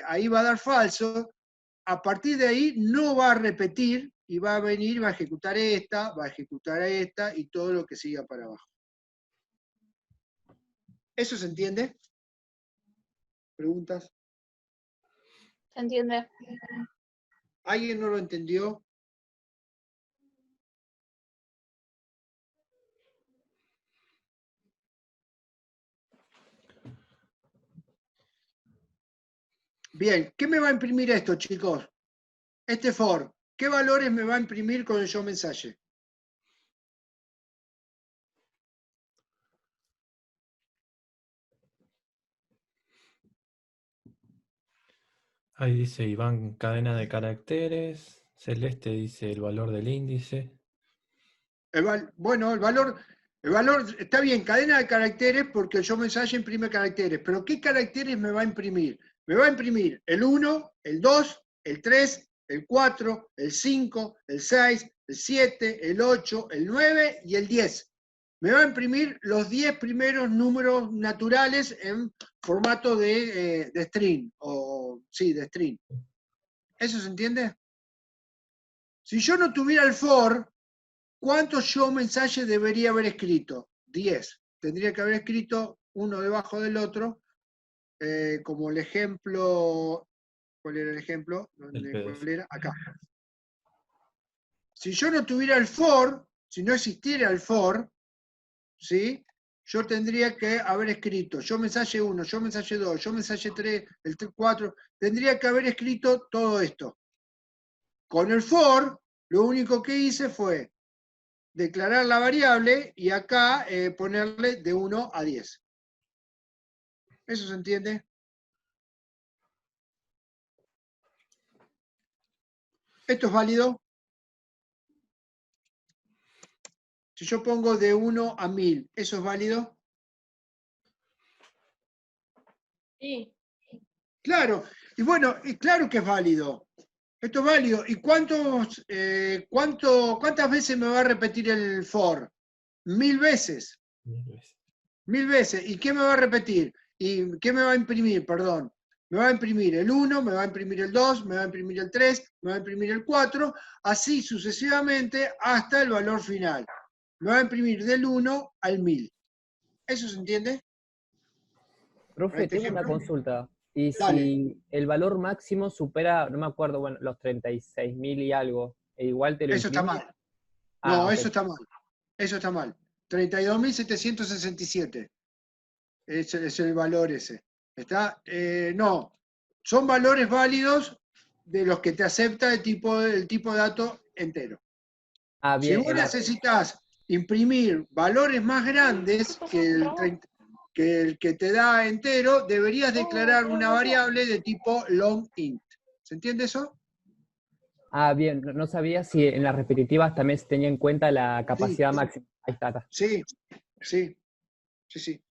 S1: ahí va a dar falso, a partir de ahí no va a repetir y va a venir, va a ejecutar esta y todo lo que siga para abajo. ¿Eso se entiende? ¿Preguntas?
S5: ¿Se entiende?
S1: ¿Alguien no lo entendió? Bien, ¿qué me va a imprimir esto, chicos? Este for, ¿qué valores me va a imprimir con el show mensaje?
S2: Ahí dice Iván, cadena de caracteres. Celeste dice el valor del índice.
S1: Bueno, el valor está bien, cadena de caracteres porque el show mensaje imprime caracteres, pero ¿qué caracteres me va a imprimir? Me va a imprimir el 1, el 2, el 3, el 4, el 5, el 6, el 7, el 8, el 9 y el 10. Me va a imprimir los 10 primeros números naturales en formato de string, de string. ¿Eso se entiende? Si yo no tuviera el for, ¿cuántos show mensajes debería haber escrito? 10. Tendría que haber escrito uno debajo del otro, como el ejemplo. ¿Cuál era el ejemplo? ¿Cuál era? Acá. Si yo no tuviera el for, si no existiera el for, ¿sí? Yo tendría que haber escrito show mensaje 1, show mensaje 2, show mensaje 3, el 4. Tendría que haber escrito todo esto. Con el for, lo único que hice fue declarar la variable y acá ponerle de 1 a 10. ¿Eso se entiende? ¿Esto es válido? Si yo pongo de 1 a 1000, ¿eso es válido?
S5: Sí.
S1: Claro, y bueno, claro que es válido. Esto es válido. ¿Y cuántas veces me va a repetir el for? 1000 veces.
S2: 1000 veces.
S1: 1000 veces. ¿Y qué me va a repetir? ¿Y qué me va a imprimir? Perdón. Me va a imprimir el 1, me va a imprimir el 2, me va a imprimir el 3, me va a imprimir el 4, así sucesivamente hasta el valor final. Me va a imprimir del 1 al 1000. ¿Eso se entiende?
S6: Profe,
S1: este
S6: tengo una
S1: ejemplo.
S6: consulta. Y
S1: Dale.
S6: si el valor máximo supera, no me acuerdo, bueno, los 36.000 y algo, ¿e igual te lo
S1: Eso está
S6: imprime?
S1: mal.
S6: Ah,
S1: No,
S6: ok.
S1: eso está mal. Eso está mal. 32.767. Es el valor ese. ¿Está? No. Son valores válidos de los que te acepta el tipo de dato entero.
S6: Ah,
S1: Si
S6: bien,
S1: vos necesitas imprimir valores más grandes que el que te da entero, deberías declarar una variable de tipo long int. ¿Se entiende eso?
S6: bien, no sabía si en las repetitivas también se tenía en cuenta la
S1: Sí,
S6: capacidad máxima. Ahí está.
S1: sí, sí, sí, sí.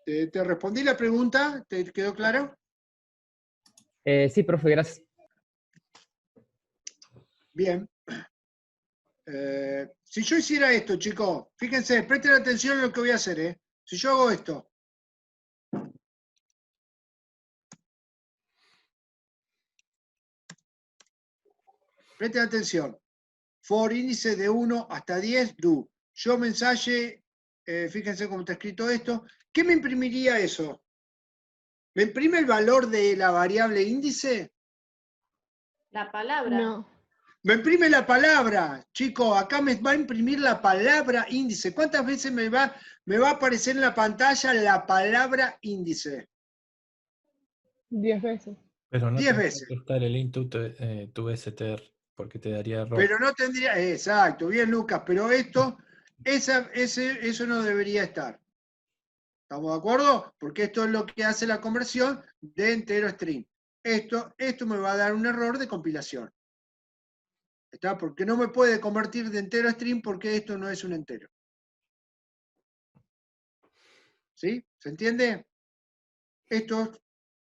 S1: ¿Te respondí la pregunta? ¿Te quedó claro?
S6: Sí, profe, gracias.
S1: Bien. Si yo hiciera esto, chicos, fíjense, presten atención a lo que voy a hacer, ¿eh? Si yo hago esto. Presten atención. For índice de 1 hasta 10, do. Yo mensaje, fíjense cómo está escrito esto. ¿Qué me imprimiría eso? ¿Me imprime el valor de la variable índice?
S5: La palabra.
S4: No.
S1: Me imprime la palabra, chicos, acá me va a imprimir la palabra índice. ¿Cuántas veces me va a aparecer en la pantalla la palabra índice?
S4: 10 veces.
S2: Pero no
S1: 10
S2: tendría
S1: veces.
S2: que estar el int to str, porque te daría error.
S1: Pero no tendría, exacto, bien Lucas, pero eso no debería estar. ¿Estamos de acuerdo? Porque esto es lo que hace la conversión de entero a string. Esto me va a dar un error de compilación. ¿Está? Porque no me puede convertir de entero a string porque esto no es un entero. ¿Sí? ¿Se entiende? Esto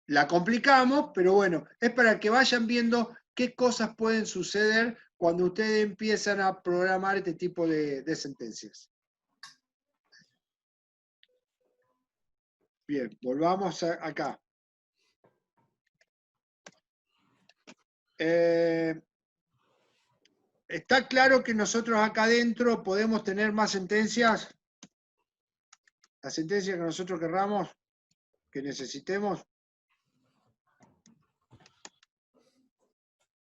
S1: la complicamos, pero bueno, es para que vayan viendo qué cosas pueden suceder cuando ustedes empiezan a programar este tipo de sentencias. Bien, volvamos acá. ¿Está claro que nosotros acá adentro podemos tener más sentencias? Las sentencias que nosotros querramos, que necesitemos.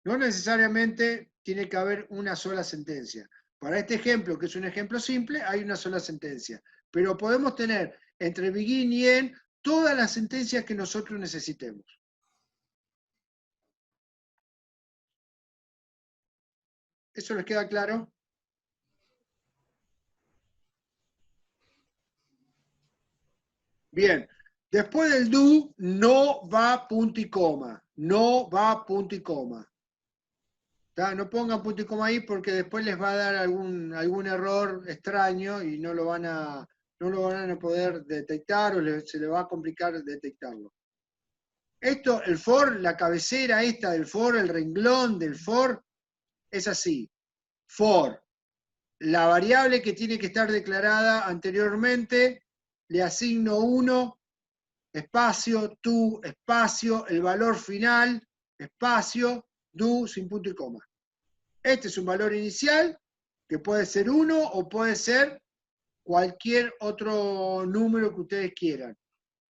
S1: No necesariamente tiene que haber una sola sentencia. Para este ejemplo, que es un ejemplo simple, hay una sola sentencia. Pero podemos tener entre begin y end todas las sentencias que nosotros necesitemos. ¿Eso les queda claro? Bien. Después del do, no va punto y coma. No va punto y coma. No pongan punto y coma ahí porque después les va a dar algún error extraño y no lo van a poder detectar o se les va a complicar detectarlo. Esto, el for, la cabecera esta del for, el renglón del for, es así. For, la variable que tiene que estar declarada anteriormente, le asigno 1, espacio, to, espacio, el valor final, espacio, do, sin punto y coma. Este es un valor inicial, que puede ser 1 o puede ser cualquier otro número que ustedes quieran.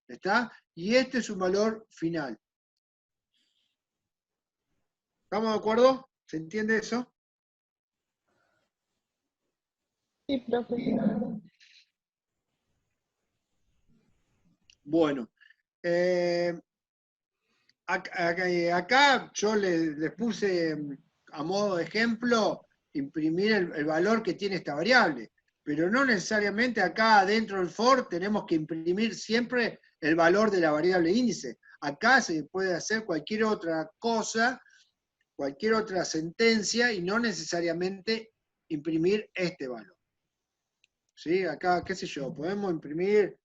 S1: ¿Está? Y este es un valor final. ¿Estamos de acuerdo? ¿Se entiende eso?
S4: Sí, profe.
S1: Bueno. Acá yo les puse a modo de ejemplo imprimir el valor que tiene esta variable, pero no necesariamente acá dentro del for tenemos que imprimir siempre el valor de la variable índice. Acá se puede hacer cualquier otra cosa, cualquier otra sentencia y no necesariamente imprimir este valor. ¿Sí? Acá, qué sé yo, podemos imprimir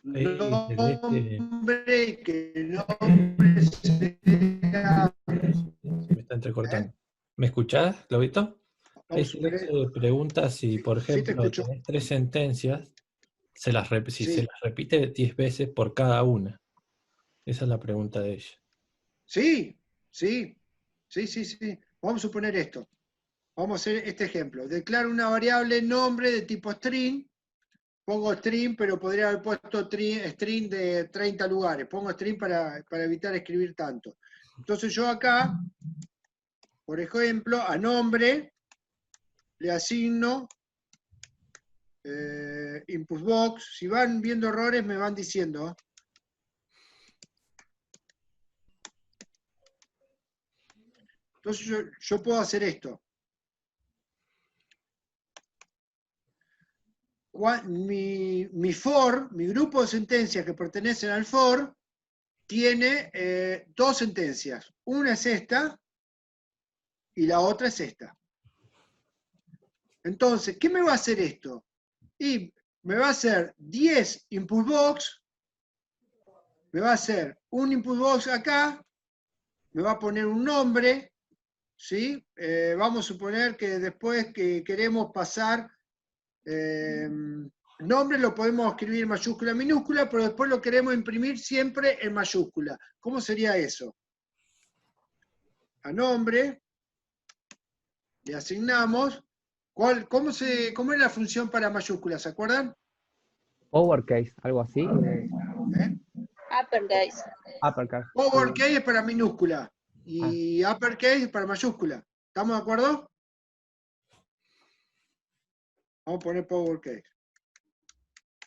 S1: nombre y que el nombre sea...
S2: Se me está entrecortando. ¿Me escuchás, Globito?
S1: Vamos a
S2: Es
S1: suponer,
S2: pregunta si, por
S1: sí te
S2: ejemplo,
S1: escucho.
S2: tenés 3 sentencias, si
S1: Sí,
S2: se las repite 10 veces por cada una. Esa es la pregunta de ella.
S1: sí, sí, sí, sí, sí. Vamos a suponer esto. Vamos a hacer este ejemplo. Declaro una variable nombre de tipo string. Pongo string, pero podría haber puesto string de 30 lugares. Pongo string para evitar escribir tanto. Entonces yo acá, por ejemplo, a nombre le asigno input box. Si van viendo errores me van diciendo. Entonces yo puedo hacer esto. Mi for, mi grupo de sentencias que pertenecen al for, tiene dos sentencias. Una es esta y la otra es esta. Entonces, ¿qué me va a hacer esto? Y me va a hacer 10 input box, me va a hacer un input box acá, me va a poner un nombre, ¿sí? Vamos a suponer que después que queremos pasar, nombre lo podemos escribir en mayúscula, minúscula, pero después lo queremos imprimir siempre en mayúscula. ¿Cómo sería eso? A nombre le asignamos, ¿cómo es la función para mayúsculas? ¿Se acuerdan?
S6: Overcase, algo así.
S5: Uppercase.
S6: Uppercase.
S1: Lowercase es para minúscula y uppercase es para mayúscula. ¿Estamos de acuerdo? Vamos a poner powercase.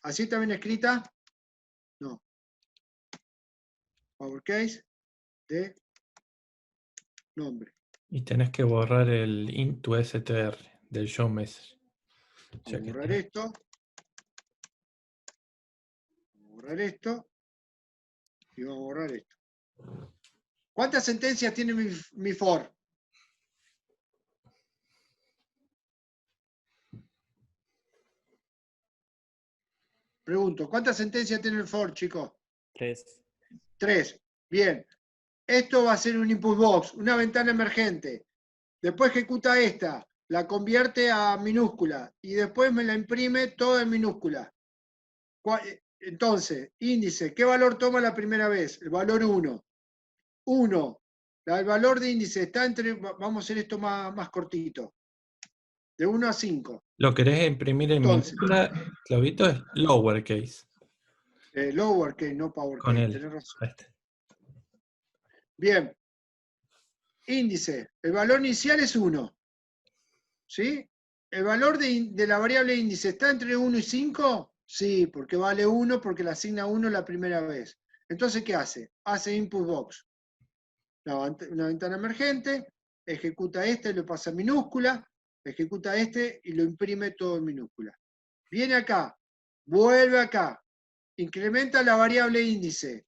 S1: ¿Así también escrita? No. Powercase de nombre.
S2: Y tenés que borrar el into str del show message.
S1: Vamos a borrar esto. Vamos a borrar esto. Y vamos a borrar esto. ¿Cuántas sentencias tiene mi for? Pregunto, ¿cuántas sentencias tiene el for, chicos?
S7: 3.
S1: 3. Bien. Esto va a ser un input box, una ventana emergente. Después ejecuta esta, la convierte a minúscula y después me la imprime toda en minúscula. Entonces, índice, ¿qué valor toma la primera vez? El valor 1. 1. El valor de índice está entre, vamos a hacer esto más cortito, de 1 a 5.
S2: Lo querés imprimir en minúscula, Clavito, es lowercase.
S1: Lowercase, no
S2: Con
S1: powercase,
S2: él.
S1: tenés razón.
S2: Ahí está.
S1: Bien. Índice, el valor inicial es 1. ¿Sí? ¿El valor de la variable índice está entre 1 y 5? Sí, porque vale 1 porque le asigna 1 la primera vez. Entonces, ¿qué hace? Hace input box. Una ventana emergente, ejecuta este y lo pasa en minúscula, ejecuta este y lo imprime todo en minúscula. Viene acá, vuelve acá, incrementa la variable índice,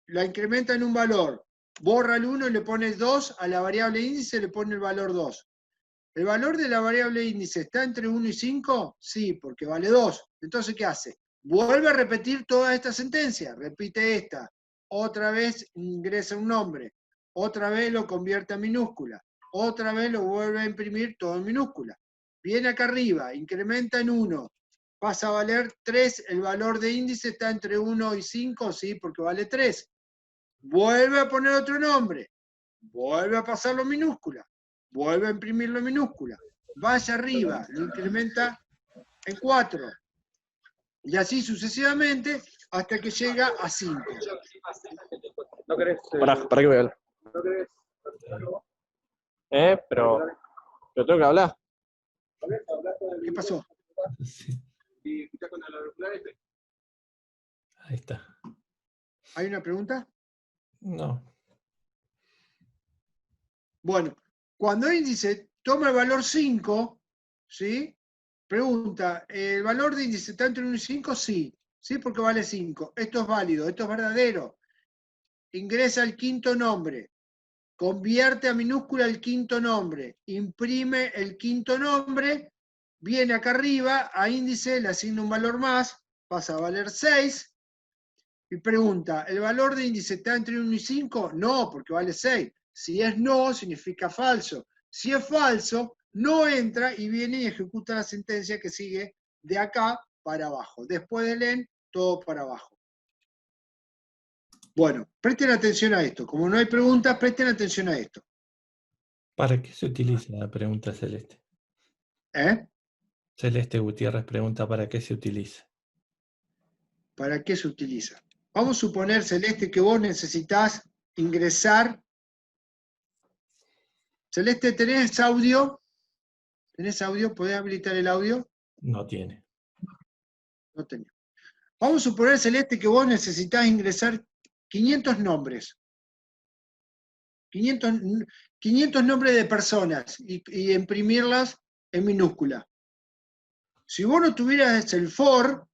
S1: la incrementa en un valor, borra el 1 y le pone 2 a la variable índice, le pone el valor 2. ¿El valor de la variable índice está entre 1 y 5? Sí, porque vale 2. Entonces, ¿qué hace? Vuelve a repetir toda esta sentencia, repite esta. Otra vez ingresa un nombre. Otra vez lo convierte a minúscula. Otra vez lo vuelve a imprimir todo en minúscula. Viene acá arriba, incrementa en 1. Pasa a valer 3. ¿El valor de índice está entre 1 y 5? Sí, porque vale 3. Vuelve a poner otro nombre. Vuelve a pasarlo en minúscula. Vuelve a imprimirlo en minúscula. Vaya arriba, lo incrementa en 4. Y así sucesivamente hasta que llega a 5.
S6: ¿No querés?
S7: ¿Para qué voy a hablar?
S6: ¿No querés?
S7: Pero tengo que hablar.
S1: ¿Qué pasó?
S2: Sí,
S6: ¿Y escuchás con el auricular este?
S2: ahí está.
S1: ¿Hay una pregunta?
S2: No.
S1: Bueno, cuando índice toma el valor 5, ¿sí? Pregunta, ¿el valor de índice está entre 1 y 5? Sí. Sí, porque vale 5. Esto es válido, esto es verdadero. Ingresa el quinto nombre. Convierte a minúscula el quinto nombre. Imprime el quinto nombre. Viene acá arriba, a índice le asigna un valor más. Pasa a valer 6. Y pregunta, ¿el valor de índice está entre 1 y 5? No, porque vale 6. Si es no, significa falso. Si es falso, no entra y viene y ejecuta la sentencia que sigue de acá para abajo. Después del en, todo para abajo. Bueno, presten atención a esto. Como no hay preguntas, presten atención a esto.
S2: ¿Para qué se utiliza la pregunta Celeste?
S1: ¿Eh?
S2: Celeste Gutiérrez pregunta ¿para qué se utiliza?
S1: ¿Para qué se utiliza? Vamos a suponer, Celeste, que vos necesitas ingresar. Celeste, ¿tenés audio? ¿Tenés audio? ¿Podés habilitar el audio?
S2: No tiene.
S1: No tenés. Vamos a suponer, Celeste, que vos necesitas ingresar 500 nombres. 500 nombres de personas y imprimirlas en minúscula. Si vos no tuvieras el for,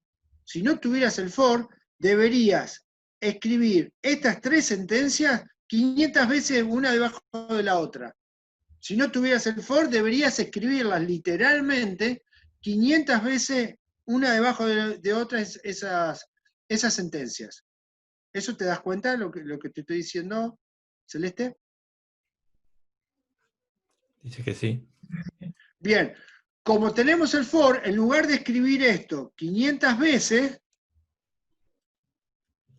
S1: si no tuvieras el for, deberías escribir estas 3 sentencias 500 veces una debajo de la otra. Si no tuvieras el for, deberías escribirlas literalmente 500 veces una debajo de otra esas sentencias. ¿Eso te das cuenta lo que te estoy diciendo, Celeste?
S2: Dice que sí.
S1: Bien, como tenemos el for, en lugar de escribir esto 500 veces,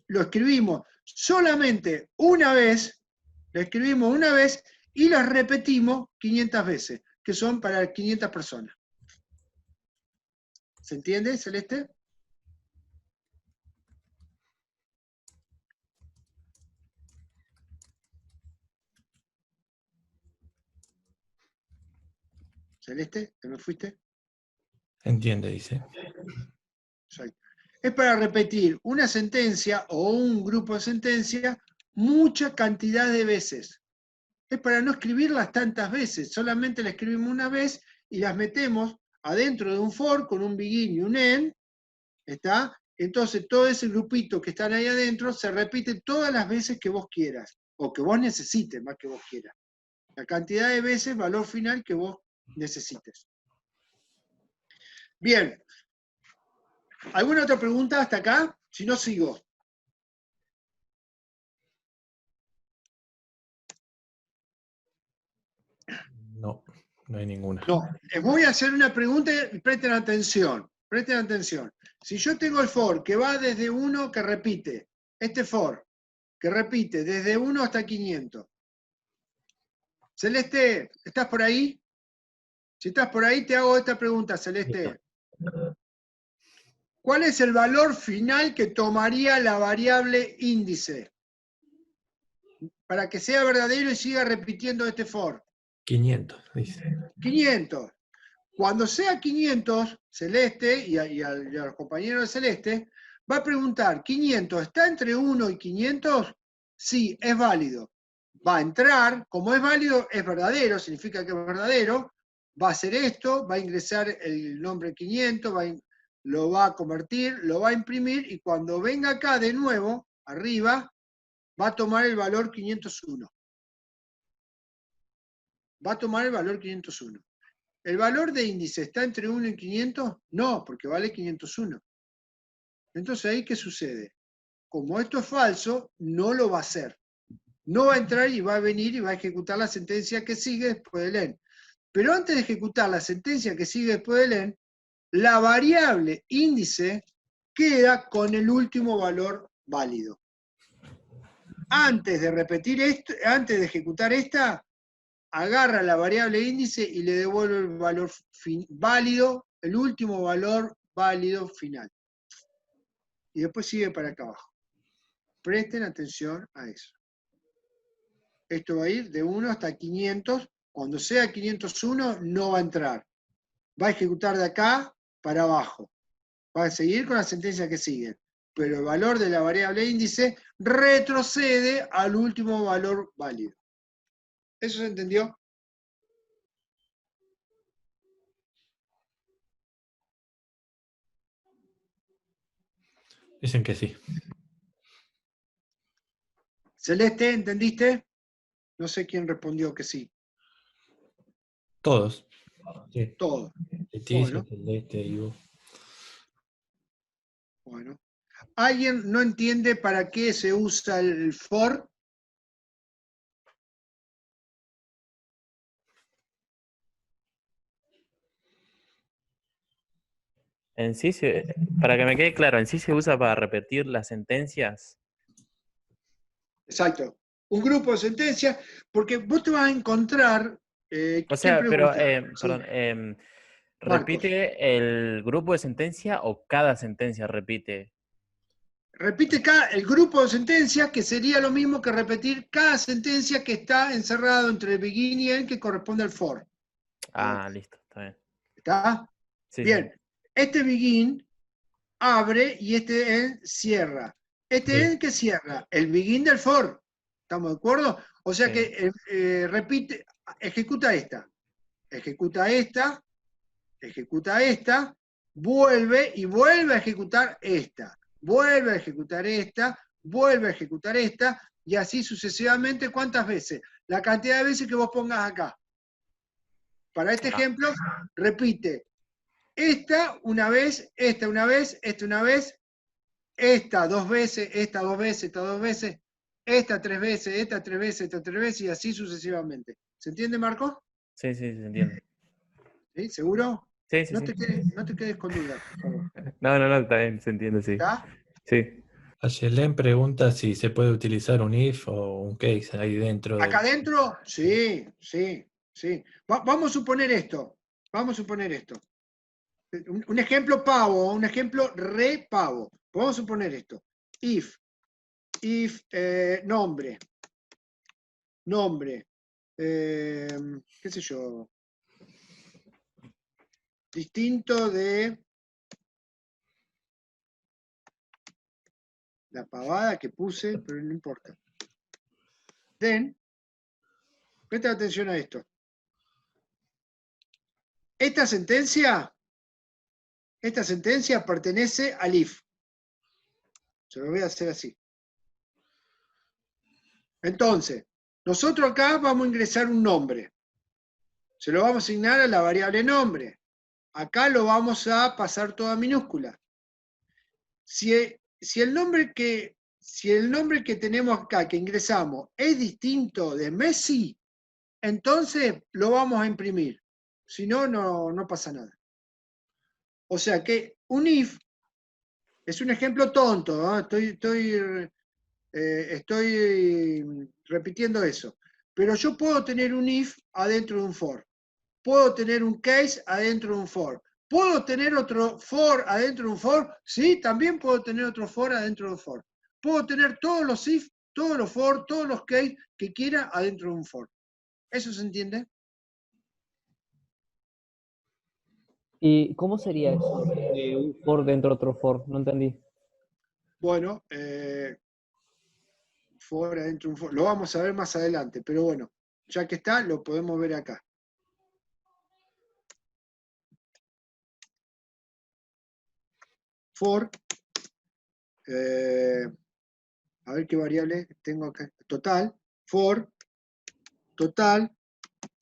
S1: lo escribimos solamente una vez, lo escribimos una vez y lo repetimos 500 veces, que son para 500 personas. ¿Se entiende, Celeste? Celeste, ¿te me fuiste?
S2: Entiende, dice.
S1: Exacto. Es para repetir una sentencia o un grupo de sentencias mucha cantidad de veces. Es para no escribirlas tantas veces, solamente la escribimos una vez y las metemos adentro de un for con un begin y un end, ¿está? Entonces todo ese grupito que están ahí adentro se repite todas las veces que vos quieras, o que vos necesites más que vos quieras. La cantidad de veces, valor final que vos necesites. Bien. ¿Alguna otra pregunta hasta acá? Si no, sigo.
S2: No, no hay ninguna.
S1: No, les voy a hacer una pregunta y presten atención. Presten atención. Si yo tengo el for que va desde 1 que repite, este for que repite desde 1 hasta 500. Celeste, ¿estás por ahí? Si estás por ahí, te hago esta pregunta, Celeste. ¿Cuál es el valor final que tomaría la variable índice para que sea verdadero y siga repitiendo este for?
S2: 500, dice.
S1: 500. Cuando sea 500, Celeste y a los compañeros de Celeste, va a preguntar, ¿500 está entre 1 y 500? Sí, es válido. Va a entrar, como es válido, es verdadero, significa que es verdadero, va a hacer esto, va a ingresar el nombre 500, lo va a convertir, lo va a imprimir, y cuando venga acá de nuevo, arriba, va a tomar el valor 501. Va a tomar el valor 501. ¿El valor de índice está entre 1 y 500? No, porque vale 501. Entonces, ¿ahí qué sucede? Como esto es falso, no lo va a hacer. No va a entrar y va a venir y va a ejecutar la sentencia que sigue después del EN. Pero antes de ejecutar la sentencia que sigue después del EN, la variable índice queda con el último valor válido. Antes de repetir esto, antes de ejecutar esta, agarra la variable índice y le devuelve el valor válido, el último valor válido final. Y después sigue para acá abajo. Presten atención a eso. Esto va a ir de 1 hasta 500. Cuando sea 501 no va a entrar. Va a ejecutar de acá para abajo. Va a seguir con la sentencia que sigue. Pero el valor de la variable índice retrocede al último valor válido. ¿Eso se entendió?
S2: Dicen que sí.
S1: Celeste, ¿entendiste? No sé quién respondió que sí.
S2: Todos. Sí.
S1: Todo.
S2: Leticia,
S1: Bueno.
S2: Celeste, Ivo.
S1: Bueno. ¿Alguien no entiende para qué se usa el for?
S7: En sí, para que me quede claro, en sí se usa para repetir las sentencias.
S1: Exacto. Un grupo de sentencias, porque vos te vas a encontrar
S7: O
S1: ¿Quién
S7: sea, pero,
S1: pregunta? Sí,
S7: perdón,
S1: Marcos.
S7: ¿repite el grupo de sentencia o cada sentencia repite?
S1: Repite el grupo de sentencias, que sería lo mismo que repetir cada sentencia que está encerrado entre el begin y end que corresponde al for.
S7: Ah, listo, está bien.
S1: ¿Está?
S7: Sí, sí.
S1: Bien. Este begin abre y este end cierra. Este
S2: Sí.
S1: end que cierra, el begin del for. ¿Estamos de acuerdo? O sea
S7: Sí.
S1: que repite, ejecuta esta, ejecuta esta, ejecuta esta, vuelve y vuelve a ejecutar esta, vuelve a ejecutar esta, vuelve a ejecutar esta, y así sucesivamente. ¿Cuántas veces? La cantidad de veces que vos pongas acá. Para este
S7: Ah,
S1: ejemplo, repite esta una vez, esta una vez, esta una vez, esta dos veces, esta dos veces, esta dos veces, esta tres veces, esta tres veces, esta tres veces, y así sucesivamente. ¿Se entiende, Marco?
S7: sí, sí, se entiende.
S1: ¿Sí? ¿Seguro?
S7: Sí, sí,
S1: No
S7: sí.
S1: te quedes con dudas, por favor.
S7: No, no, no, está bien, se entiende, sí.
S1: ¿Está?
S7: Sí.
S2: Ayelen pregunta si se puede utilizar un if o un case ahí dentro
S1: ¿Acá
S2: del...
S1: adentro? Sí, sí, sí. Vamos a suponer esto. Vamos a suponer esto. Un ejemplo pavo, un ejemplo re pavo. Vamos a suponer esto. If, nombre, qué sé yo, distinto de la pavada que puse, pero no importa. Then, presta atención a esto. Esta sentencia pertenece al if. Se lo voy a hacer así. Entonces, nosotros acá vamos a ingresar un nombre. Se lo vamos a asignar a la variable nombre. Acá lo vamos a pasar todo a minúscula. Si el nombre que tenemos acá, que ingresamos, es distinto de Messi, entonces lo vamos a imprimir. Si no, no pasa nada. O sea que un if es un ejemplo tonto, ¿no? Estoy repitiendo eso. Pero yo puedo tener un if adentro de un for. Puedo tener un case adentro de un for. ¿Puedo tener otro for adentro de un for? Sí, también puedo tener otro for adentro de un for. Puedo tener todos los if, todos los for, todos los case que quiera adentro de un for. ¿Eso se entiende?
S6: ¿Y cómo sería eso? Un for dentro de otro for, no entendí.
S1: Bueno, for adentro de un for. Lo vamos a ver más adelante, pero bueno, ya que está, lo podemos ver acá. For, a ver qué variable tengo acá. Total, for, total,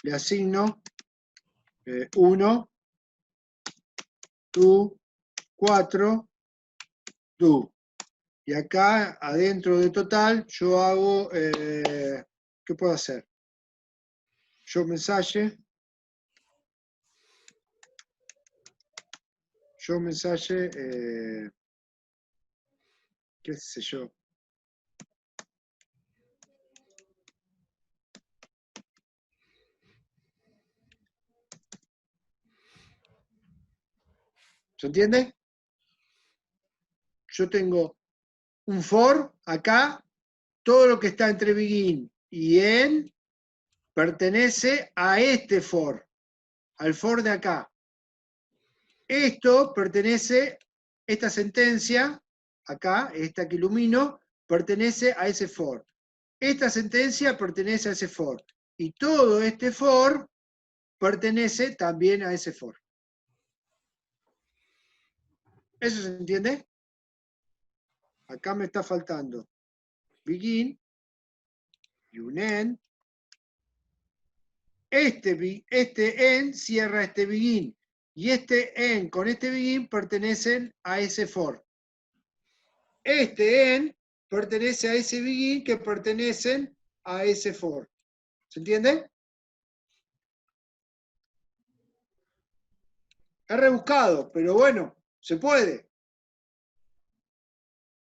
S1: le asigno 1, do, 4, do. Y acá, adentro de total, yo hago, ¿qué puedo hacer? Show mensaje, qué sé yo. ¿Se entiende? Yo tengo un for acá, todo lo que está entre begin y end pertenece a este for, al for de acá. Esto pertenece, esta sentencia, acá, esta que ilumino, pertenece a ese for. Esta sentencia pertenece a ese for. Y todo este for pertenece también a ese for. ¿Eso se entiende? Acá me está faltando begin y un end. Este end cierra este begin. Y este end con este begin pertenecen a ese for. Este end pertenece a ese begin que pertenecen a ese for. ¿Se entiende? Es rebuscado, pero bueno, se puede.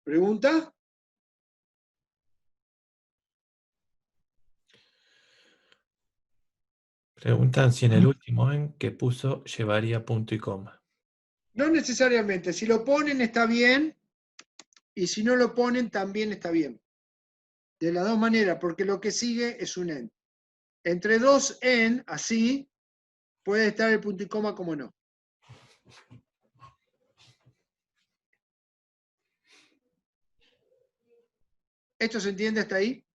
S1: ¿Pregunta?
S2: Preguntan si en el último en que puso llevaría punto y coma.
S1: No necesariamente. Si lo ponen está bien, y si no lo ponen también está bien. De las dos maneras, porque lo que sigue es un en. Entre dos en, así, puede estar el punto y coma como no. ¿Esto se entiende hasta ahí?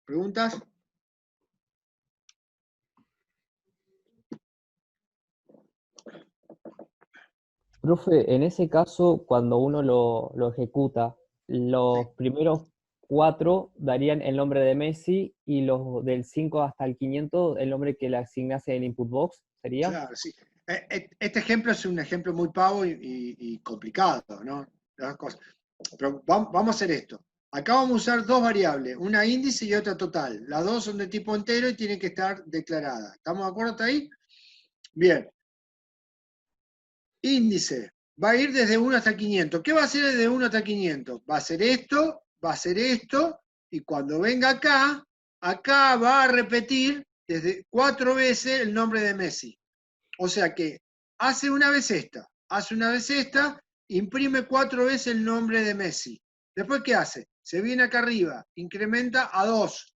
S1: ¿Preguntas?
S6: Profe, en ese caso, cuando uno lo ejecuta, los primeros 4 darían el nombre de Messi y los del 5 hasta el 500 el nombre que le asignase en input box, ¿sería?
S1: Claro, sí. Este ejemplo es un ejemplo muy pavo y complicado, ¿no? Las cosas. Pero vamos a hacer esto. Acá vamos a usar dos variables, una índice y otra total. Las dos son de tipo entero y tienen que estar declaradas. ¿Estamos de acuerdo hasta ahí? Bien. Índice. Va a ir desde 1 hasta 500. ¿Qué va a hacer desde 1 hasta 500? Va a hacer esto, y cuando venga acá va a repetir desde 4 veces el nombre de Messi. O sea que hace una vez esta, imprime 4 veces el nombre de Messi. Después, ¿qué hace? Se viene acá arriba, incrementa a 2.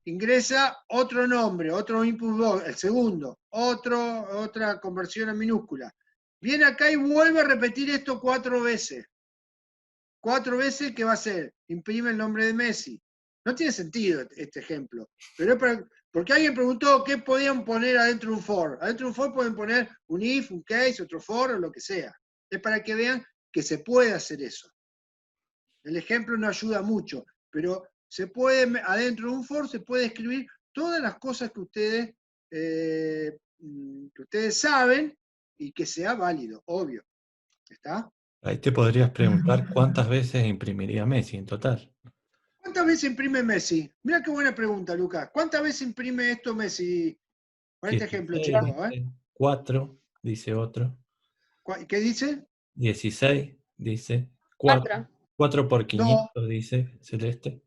S1: Ingresa otro nombre, otro input box, el segundo, otra conversión a minúscula. Viene acá y vuelve a repetir esto 4 veces. 4 veces, ¿qué va a hacer? Imprime el nombre de Messi. No tiene sentido este ejemplo, pero es porque alguien preguntó qué podían poner adentro de un for. Adentro de un for pueden poner un if, un case, otro for o lo que sea. Es para que vean que se puede hacer eso. El ejemplo no ayuda mucho, pero se puede, adentro de un for se puede escribir todas las cosas que ustedes saben y que sea válido, obvio. ¿Está?
S2: Ahí te podrías preguntar cuántas veces imprimiría Messi en total.
S1: ¿Cuántas veces imprime Messi? Mira qué buena pregunta, Lucas. ¿Cuántas veces imprime esto Messi? Para este ejemplo,
S2: 16,
S1: chicos.
S2: dice, 4, dice otro.
S1: ¿Qué dice?
S2: 16, dice. 4. 4 por 500, dice Celeste.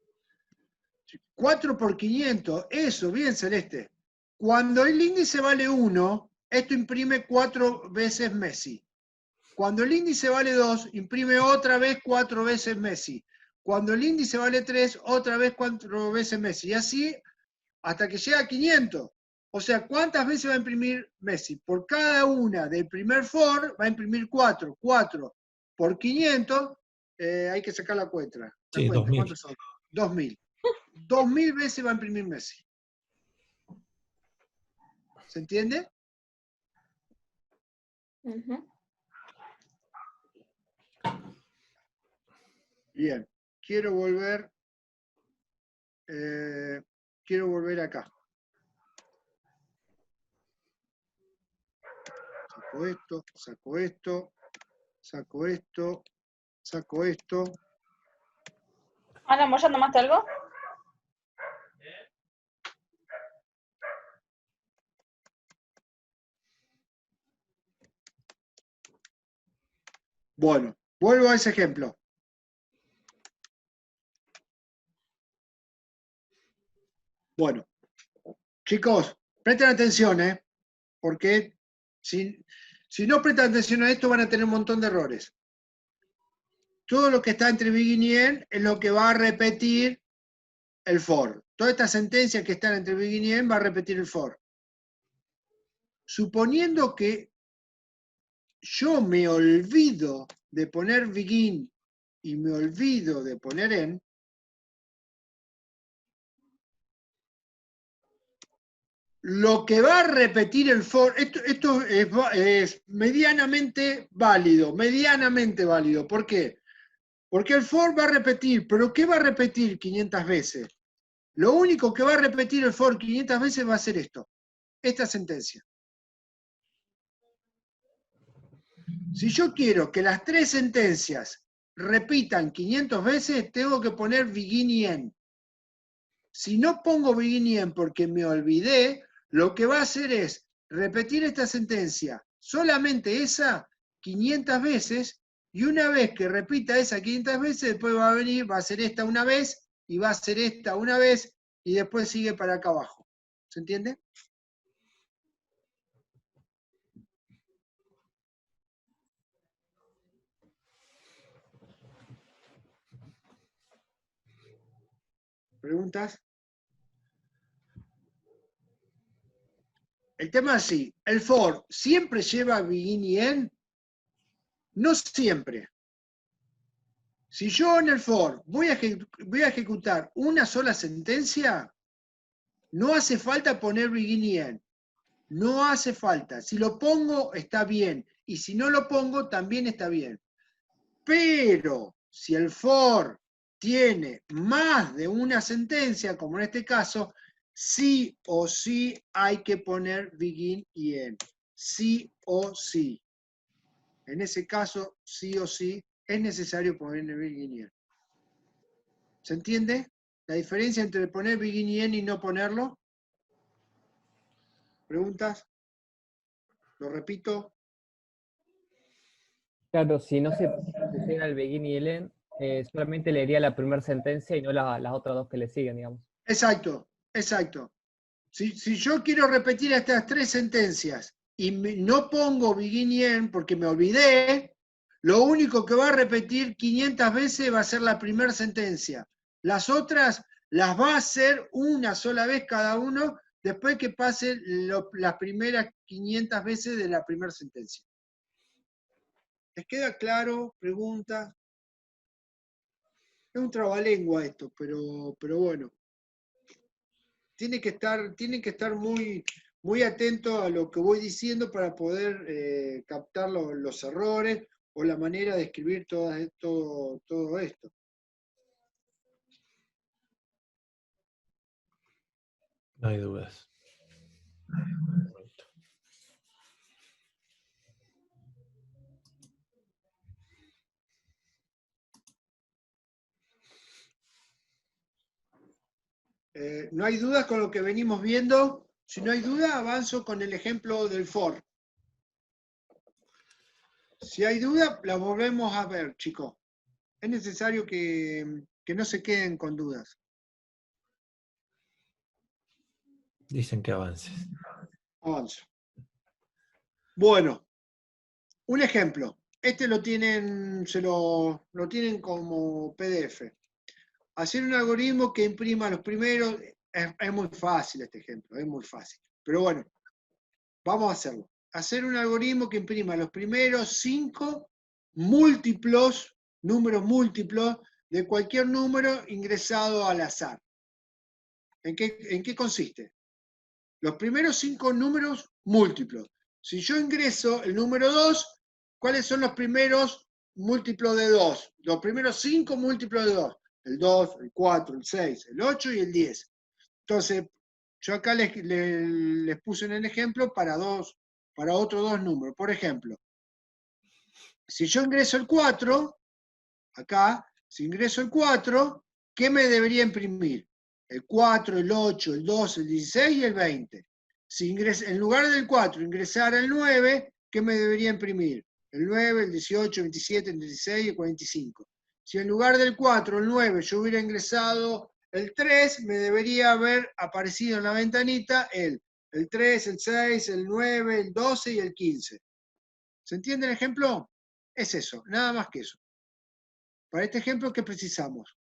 S1: 4 por 500. Eso, bien, Celeste. Cuando el índice vale 1, esto imprime 4 veces Messi. Cuando el índice vale 2, imprime otra vez 4 veces Messi. Cuando el índice vale 3, otra vez 4 veces Messi. Y así hasta que llega a 500. O sea, ¿cuántas veces va a imprimir Messi? Por cada una del primer for va a imprimir 4. 4 por 500, hay que sacar la cuenta.
S2: Sí, 2000.
S1: ¿Cuántos son? 2000. 2000 veces va a imprimir Messi. ¿Se entiende? Bien. Quiero volver acá. Saco esto, saco esto, saco esto, saco esto.
S8: Ana, ¿vos ya tomaste algo?
S1: Bueno, vuelvo a ese ejemplo. Bueno, chicos, presten atención, porque si no prestan atención a esto van a tener un montón de errores. Todo lo que está entre begin y end es lo que va a repetir el for. Todas estas sentencias que están entre begin y end va a repetir el for. Suponiendo que yo me olvido de poner begin y me olvido de poner end, lo que va a repetir el for, esto es medianamente válido. ¿Por qué? Porque el for va a repetir, pero ¿qué va a repetir 500 veces? Lo único que va a repetir el for 500 veces va a ser esto, esta sentencia. Si yo quiero que las 3 sentencias repitan 500 veces, tengo que poner begin y end. Si no pongo begin y end porque me olvidé, lo que va a hacer es repetir esta sentencia, solamente esa, 500 veces, Y una vez que repita esa 500 veces, después va a venir, va a hacer esta una vez, y va a hacer esta una vez, y después sigue para acá abajo. ¿Se entiende? ¿Preguntas? El tema es así, el for siempre lleva begin y end. No siempre. Si yo en el for voy a ejecutar una sola sentencia, no hace falta poner begin y end. No hace falta. Si lo pongo, está bien. Y si no lo pongo, también está bien. Pero si el for tiene más de una sentencia, como en este caso, sí o sí hay que poner begin y end. Sí o sí. En ese caso, sí o sí, es necesario poner begin y end. ¿Se entiende? La diferencia entre poner begin y end y no ponerlo. ¿Preguntas? Lo repito.
S6: Claro, si no se pusiera el begin y el end, solamente leería la primera sentencia y no las otras dos que le siguen, digamos.
S1: Exacto, exacto. Si yo quiero repetir estas tres sentencias y no pongo begin y end porque me olvidé, lo único que va a repetir 500 veces va a ser la primera sentencia. Las otras las va a hacer una sola vez cada uno después que pase las primeras 500 veces de la primera sentencia. ¿Les queda claro? ¿Preguntas? Es un trabalengua esto, pero bueno. Tienen que estar muy, muy atentos a lo que voy diciendo para poder captar los errores o la manera de escribir todo esto.
S2: No hay dudas.
S1: ¿No hay dudas con lo que venimos viendo? Si no hay duda, avanzo con el ejemplo del for. Si hay duda, la volvemos a ver, chicos. Es necesario que no se queden con dudas.
S2: Dicen que avances.
S1: Avanzo. Bueno, un ejemplo. Este lo tienen, lo tienen como PDF. Hacer un algoritmo que imprima los primeros, es muy fácil este ejemplo, es muy fácil. Pero bueno, vamos a hacerlo. Hacer un algoritmo que imprima los primeros 5 múltiplos, números múltiplos, de cualquier número ingresado al azar. ¿En qué consiste? Los primeros 5 números múltiplos. Si yo ingreso el número 2, ¿cuáles son los primeros múltiplos de 2? Los primeros 5 múltiplos de 2. El 2, el 4, el 6, el 8 y el 10. Entonces, yo acá les puse en el ejemplo para otros dos números. Por ejemplo, si yo ingreso el 4, acá, si ingreso el 4, ¿qué me debería imprimir? El 4, el 8, el 12, el 16 y el 20. Si en lugar del 4 ingresara el 9, ¿qué me debería imprimir? El 9, el 18, el 27, el 16 y el 45. Si en lugar del 4, el 9, yo hubiera ingresado el 3, me debería haber aparecido en la ventanita el 3, el 6, el 9, el 12 y el 15. ¿Se entiende el ejemplo? Es eso, nada más que eso. Para este ejemplo, ¿qué precisamos?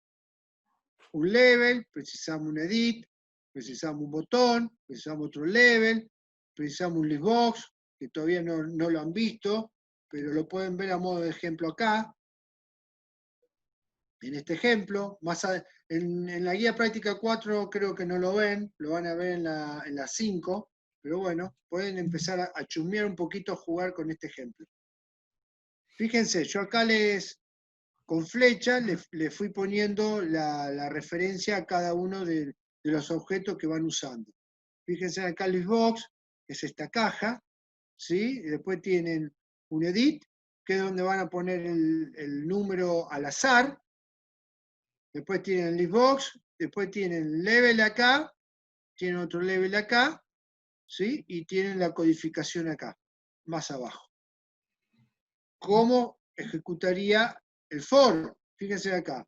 S1: Un level, precisamos un edit, precisamos un botón, precisamos otro level, precisamos un listbox, que todavía no lo han visto, pero lo pueden ver a modo de ejemplo acá. En este ejemplo, en la guía práctica 4 creo que no lo ven, lo van a ver en la 5, pero bueno, pueden empezar a chusmear un poquito, a jugar con este ejemplo. Fíjense, yo acá con flecha le fui poniendo la referencia a cada uno de los objetos que van usando. Fíjense acá el listbox, que es esta caja, ¿sí? Y después tienen un edit, que es donde van a poner el número al azar. Después tienen el listbox, después tienen level acá, tienen otro level acá, ¿sí? Y tienen la codificación acá, más abajo. ¿Cómo ejecutaría el for. Fíjense acá.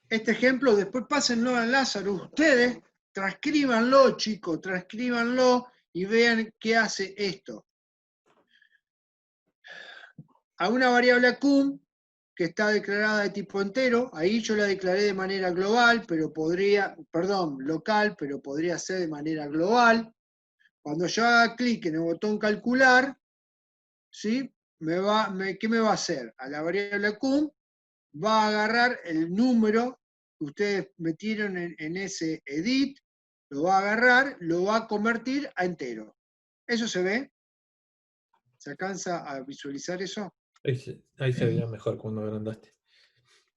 S1: Este ejemplo, después pásenlo a Lázaro. Ustedes transcríbanlo, chicos, transcríbanlo y vean qué hace esto. A una variable cum, que está declarada de tipo entero, ahí yo la declaré de manera global, pero podría, perdón, local, pero podría ser de manera global. Cuando yo haga clic en el botón calcular, ¿sí? ¿Qué me va a hacer? A la variable cum va a agarrar el número que ustedes metieron en ese edit, lo va a agarrar, lo va a convertir a entero. ¿Eso se ve? ¿Se alcanza a visualizar eso?
S2: Ahí se veía mejor cuando agrandaste.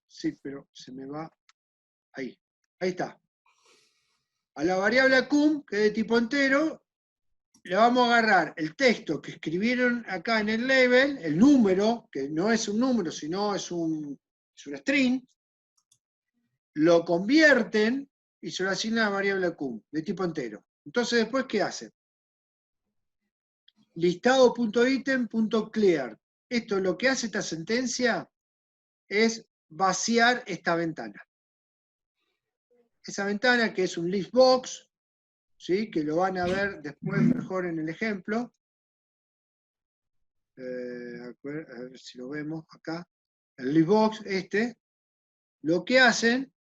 S1: Sí, pero se me va ahí. Ahí está. A la variable cum, que es de tipo entero, le vamos a agarrar el texto que escribieron acá en el label, el número, que no es un número, sino es un string, lo convierten y se lo asignan a la variable cum, de tipo entero. Entonces, después, ¿qué hacen? Listado.item.clear. Esto, lo que hace esta sentencia es vaciar esta ventana. Esa ventana que es un list box, ¿sí? Que lo van a ver después mejor en el ejemplo. A ver si lo vemos acá. El list box, lo que hacen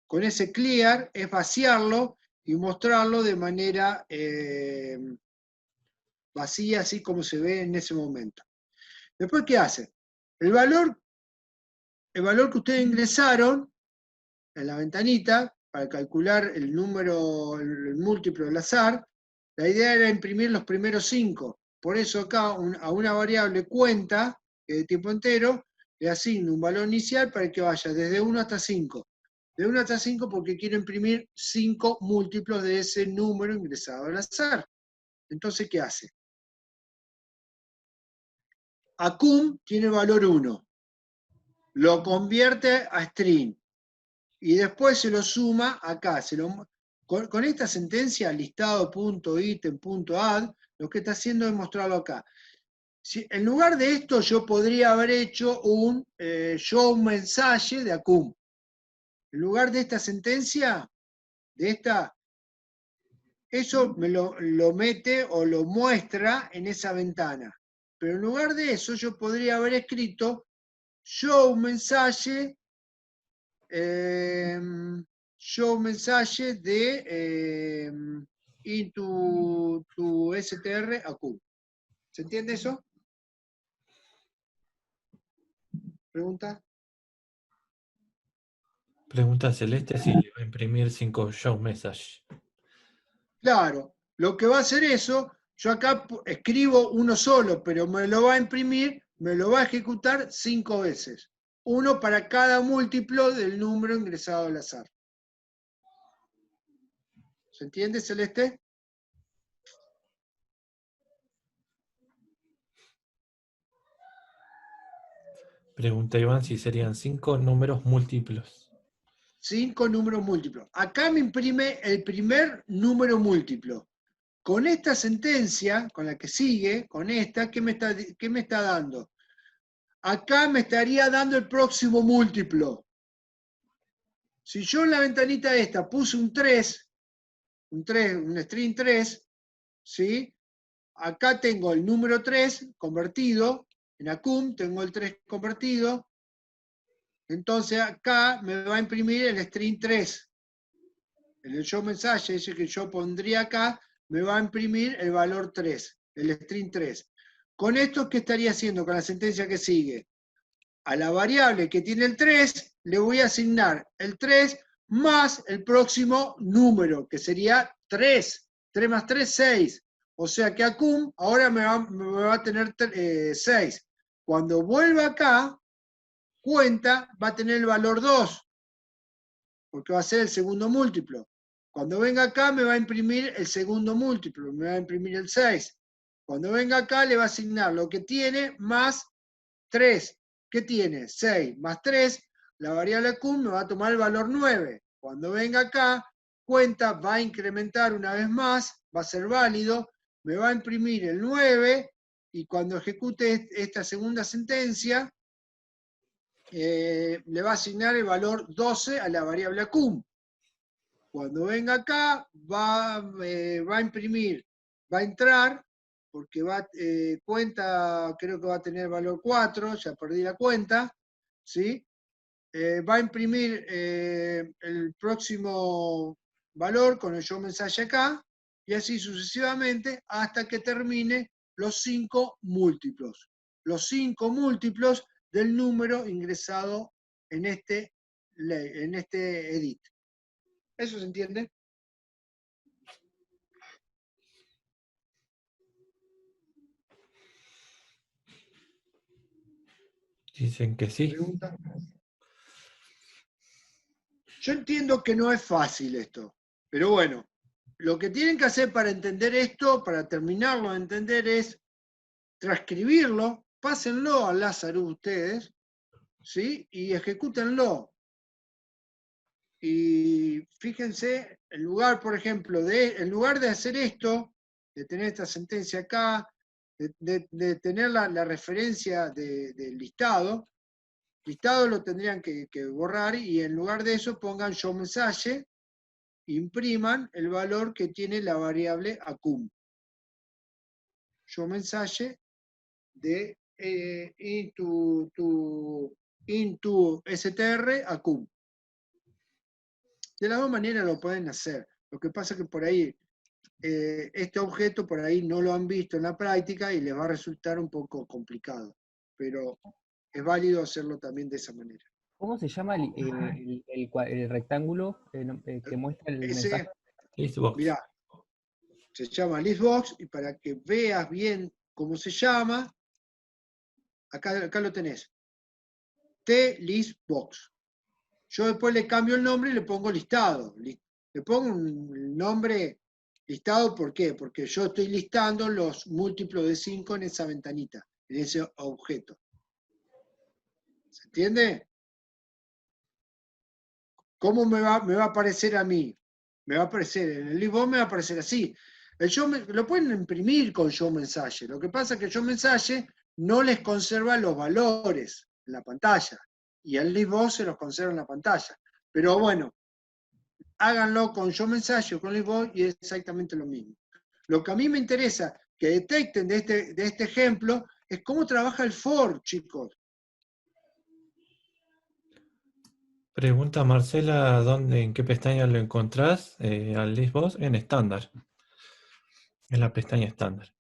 S1: con ese clear es vaciarlo y mostrarlo de manera vacía, así como se ve en ese momento. Después, ¿qué hacen? El valor que ustedes ingresaron en la ventanita para calcular el número, el múltiplo del azar, la idea era imprimir los primeros 5. Por eso acá a una variable cuenta, que es de tipo entero, le asigno un valor inicial para que vaya desde 1 hasta 5. De 1 hasta 5 porque quiero imprimir 5 múltiplos de ese número ingresado al azar. Entonces, ¿qué hace? A cum tiene valor 1. Lo convierte a string. Y después se lo suma acá. Con esta sentencia, listado.item.add, lo que está haciendo es mostrarlo acá. Si, en lugar de esto, yo podría haber hecho un show mensaje de acum. En lugar de esta sentencia, eso me lo mete o lo muestra en esa ventana. Pero en lugar de eso, yo podría haber escrito show mensaje de into to str acum. ¿Se entiende eso? ¿Pregunta?
S2: Pregunta Celeste si le va a imprimir 5 show message.
S1: Claro, lo que va a hacer eso, yo acá escribo uno solo, pero me lo va a imprimir, me lo va a ejecutar 5 veces. Uno para cada múltiplo del número ingresado al azar. ¿Se entiende, Celeste?
S2: Pregunta Iván si serían 5 números múltiplos.
S1: 5 números múltiplos. Acá me imprime el primer número múltiplo. Con esta sentencia, con la que sigue, con esta, ¿qué me está dando? Acá me estaría dando el próximo múltiplo. Si yo en la ventanita esta puse un string 3, ¿sí? Acá tengo el número 3 convertido, en acum tengo el 3 convertido, entonces acá me va a imprimir el string 3. En el show mensaje, ese que yo pondría acá, me va a imprimir el valor 3, el string 3. Con esto, ¿qué estaría haciendo con la sentencia que sigue? A la variable que tiene el 3, le voy a asignar el 3 más el próximo número, que sería 3. 3 más 3, 6. O sea que acum ahora me va a tener 6. Cuando vuelva acá, cuenta, va a tener el valor 2, porque va a ser el segundo múltiplo. Cuando venga acá me va a imprimir el segundo múltiplo, me va a imprimir el 6. Cuando venga acá le va a asignar lo que tiene más 3. ¿Qué tiene? 6 más 3, la variable cum me va a tomar el valor 9. Cuando venga acá, cuenta, va a incrementar una vez más, va a ser válido, me va a imprimir el 9 y cuando ejecute esta segunda sentencia, le va a asignar el valor 12 a la variable acum. Cuando venga acá, va a imprimir, va a entrar, porque cuenta, creo que va a tener valor 4, ya perdí la cuenta, ¿sí? Va a imprimir el próximo valor con el show mensaje acá, y así sucesivamente hasta que termine los 5 múltiplos. Los 5 múltiplos del número ingresado en este edit. ¿Eso se entiende?
S2: Dicen que sí.
S1: ¿Pregunta? Yo entiendo que no es fácil esto, pero bueno, lo que tienen que hacer para entender esto, para terminarlo de entender, es transcribirlo, pásenlo a Lázaro ustedes, ¿sí? Y ejecútenlo. Y fíjense, en lugar, por ejemplo, en lugar de hacer esto, de tener esta sentencia acá, de tener la referencia del listado lo tendrían que borrar, y en lugar de eso pongan show mensaje, impriman el valor que tiene la variable acum. Show mensaje de into str acum. De las dos maneras lo pueden hacer. Lo que pasa es que por ahí, este objeto por ahí no lo han visto en la práctica y les va a resultar un poco complicado. Pero es válido hacerlo también de esa manera.
S6: ¿Cómo se llama el rectángulo que muestra el mensaje?
S2: Listbox.
S1: Mirá, se llama listbox, y para que veas bien cómo se llama, acá lo tenés. T-listbox. Yo después le cambio el nombre y le pongo listado. Le pongo un nombre listado, ¿por qué? Porque yo estoy listando los múltiplos de 5 en esa ventanita, en ese objeto. ¿Se entiende? ¿Cómo me va a aparecer a mí? Me va a aparecer, en el listbox me va a aparecer así. Lo pueden imprimir con show mensaje. Lo que pasa es que show mensaje no les conserva los valores en la pantalla, y el listbox se los conserva en la pantalla. Pero bueno, háganlo con show mensaje o con listbox y es exactamente lo mismo. Lo que a mí me interesa que detecten de este ejemplo es cómo trabaja el for, chicos.
S2: Pregunta Marcela, ¿en qué pestaña lo encontrás al listbox? En estándar. En la pestaña estándar.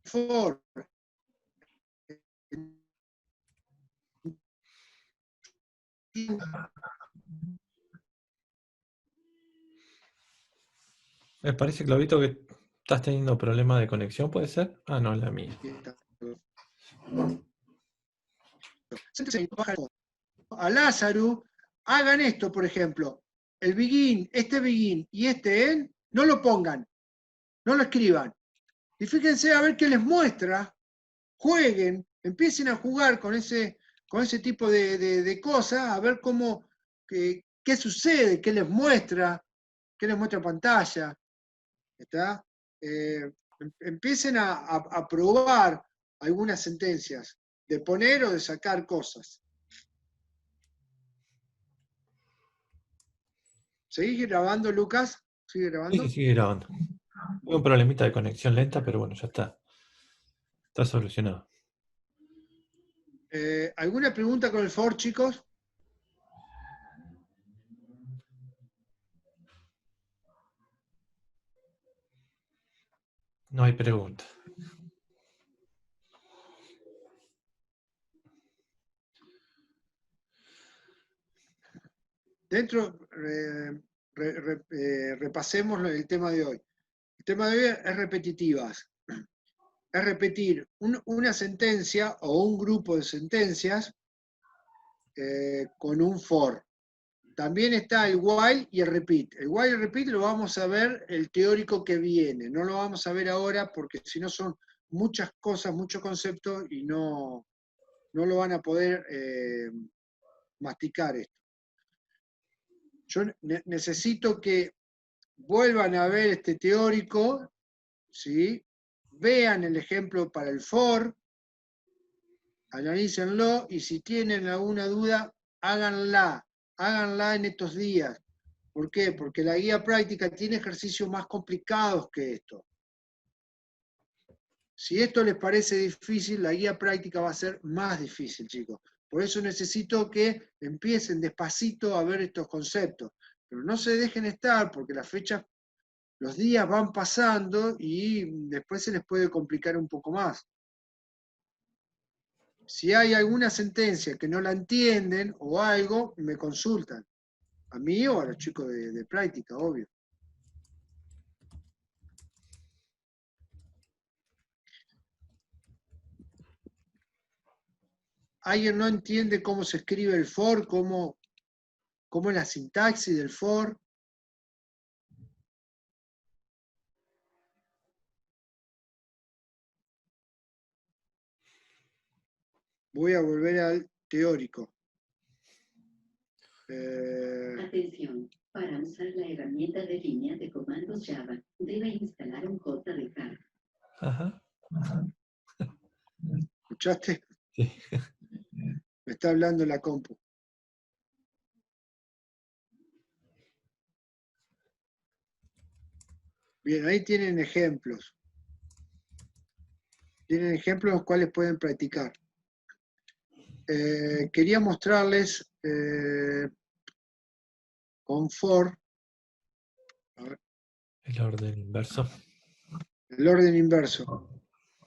S1: For.
S2: Me parece, Clavito, que estás teniendo problemas de conexión, ¿puede ser? Ah, no, es la mía.
S1: A Lázaro, hagan esto, por ejemplo. El begin, este begin y este end, no lo pongan, no lo escriban. Y fíjense a ver qué les muestra. Jueguen, empiecen a jugar con ese tipo de cosas, a ver qué sucede, qué les muestra pantalla. ¿Está? Empiecen a probar algunas sentencias, de poner o de sacar cosas. ¿Seguís grabando, Lucas? ¿Sigue grabando?
S2: Sí, sigue grabando. Tuve un problemita de conexión lenta, pero bueno, ya está. Está solucionado.
S1: ¿Alguna pregunta con el for, chicos?
S2: No hay pregunta.
S1: Repasemos el tema de hoy. El tema de hoy es repetitivas. Es repetir una sentencia o un grupo de sentencias con un for. También está el while y el repeat. El while y el repeat lo vamos a ver el teórico que viene. No lo vamos a ver ahora porque si no son muchas cosas, muchos conceptos y no lo van a poder masticar esto. Yo necesito que vuelvan a ver este teórico, ¿sí? Vean el ejemplo para el for, analícenlo y si tienen alguna duda, háganla en estos días. ¿Por qué? Porque la guía práctica tiene ejercicios más complicados que esto. Si esto les parece difícil, la guía práctica va a ser más difícil, chicos. Por eso necesito que empiecen despacito a ver estos conceptos. Pero no se dejen estar, porque las fechas, los días van pasando y después se les puede complicar un poco más. Si hay alguna sentencia que no la entienden o algo, me consultan. A mí o a los chicos de práctica, obvio. ¿Alguien no entiende cómo se escribe el for? ¿Cómo es la sintaxis del for? Voy a volver al teórico.
S9: Atención, para usar la herramienta de línea de comandos Java, debe instalar un JDK.
S2: Ajá.
S1: ¿Escuchaste?
S2: Sí.
S1: Me está hablando la compu. Bien, ahí tienen ejemplos. Tienen ejemplos los cuales pueden practicar. Quería mostrarles con for. A ver,
S2: El orden inverso.
S1: el orden inverso.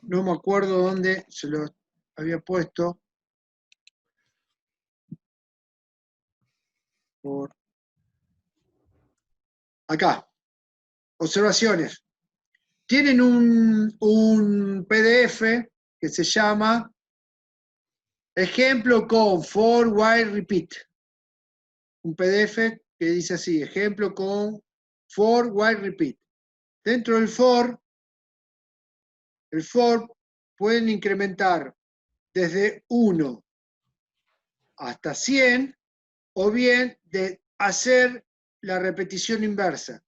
S1: No me acuerdo dónde se lo había puesto. Por acá. Observaciones. Tienen un PDF que se llama Ejemplo con for, while, repeat. Un PDF que dice así, ejemplo con for, while, repeat. Dentro del for, el for pueden incrementar desde 1 hasta 100 o bien de hacer la repetición inversa.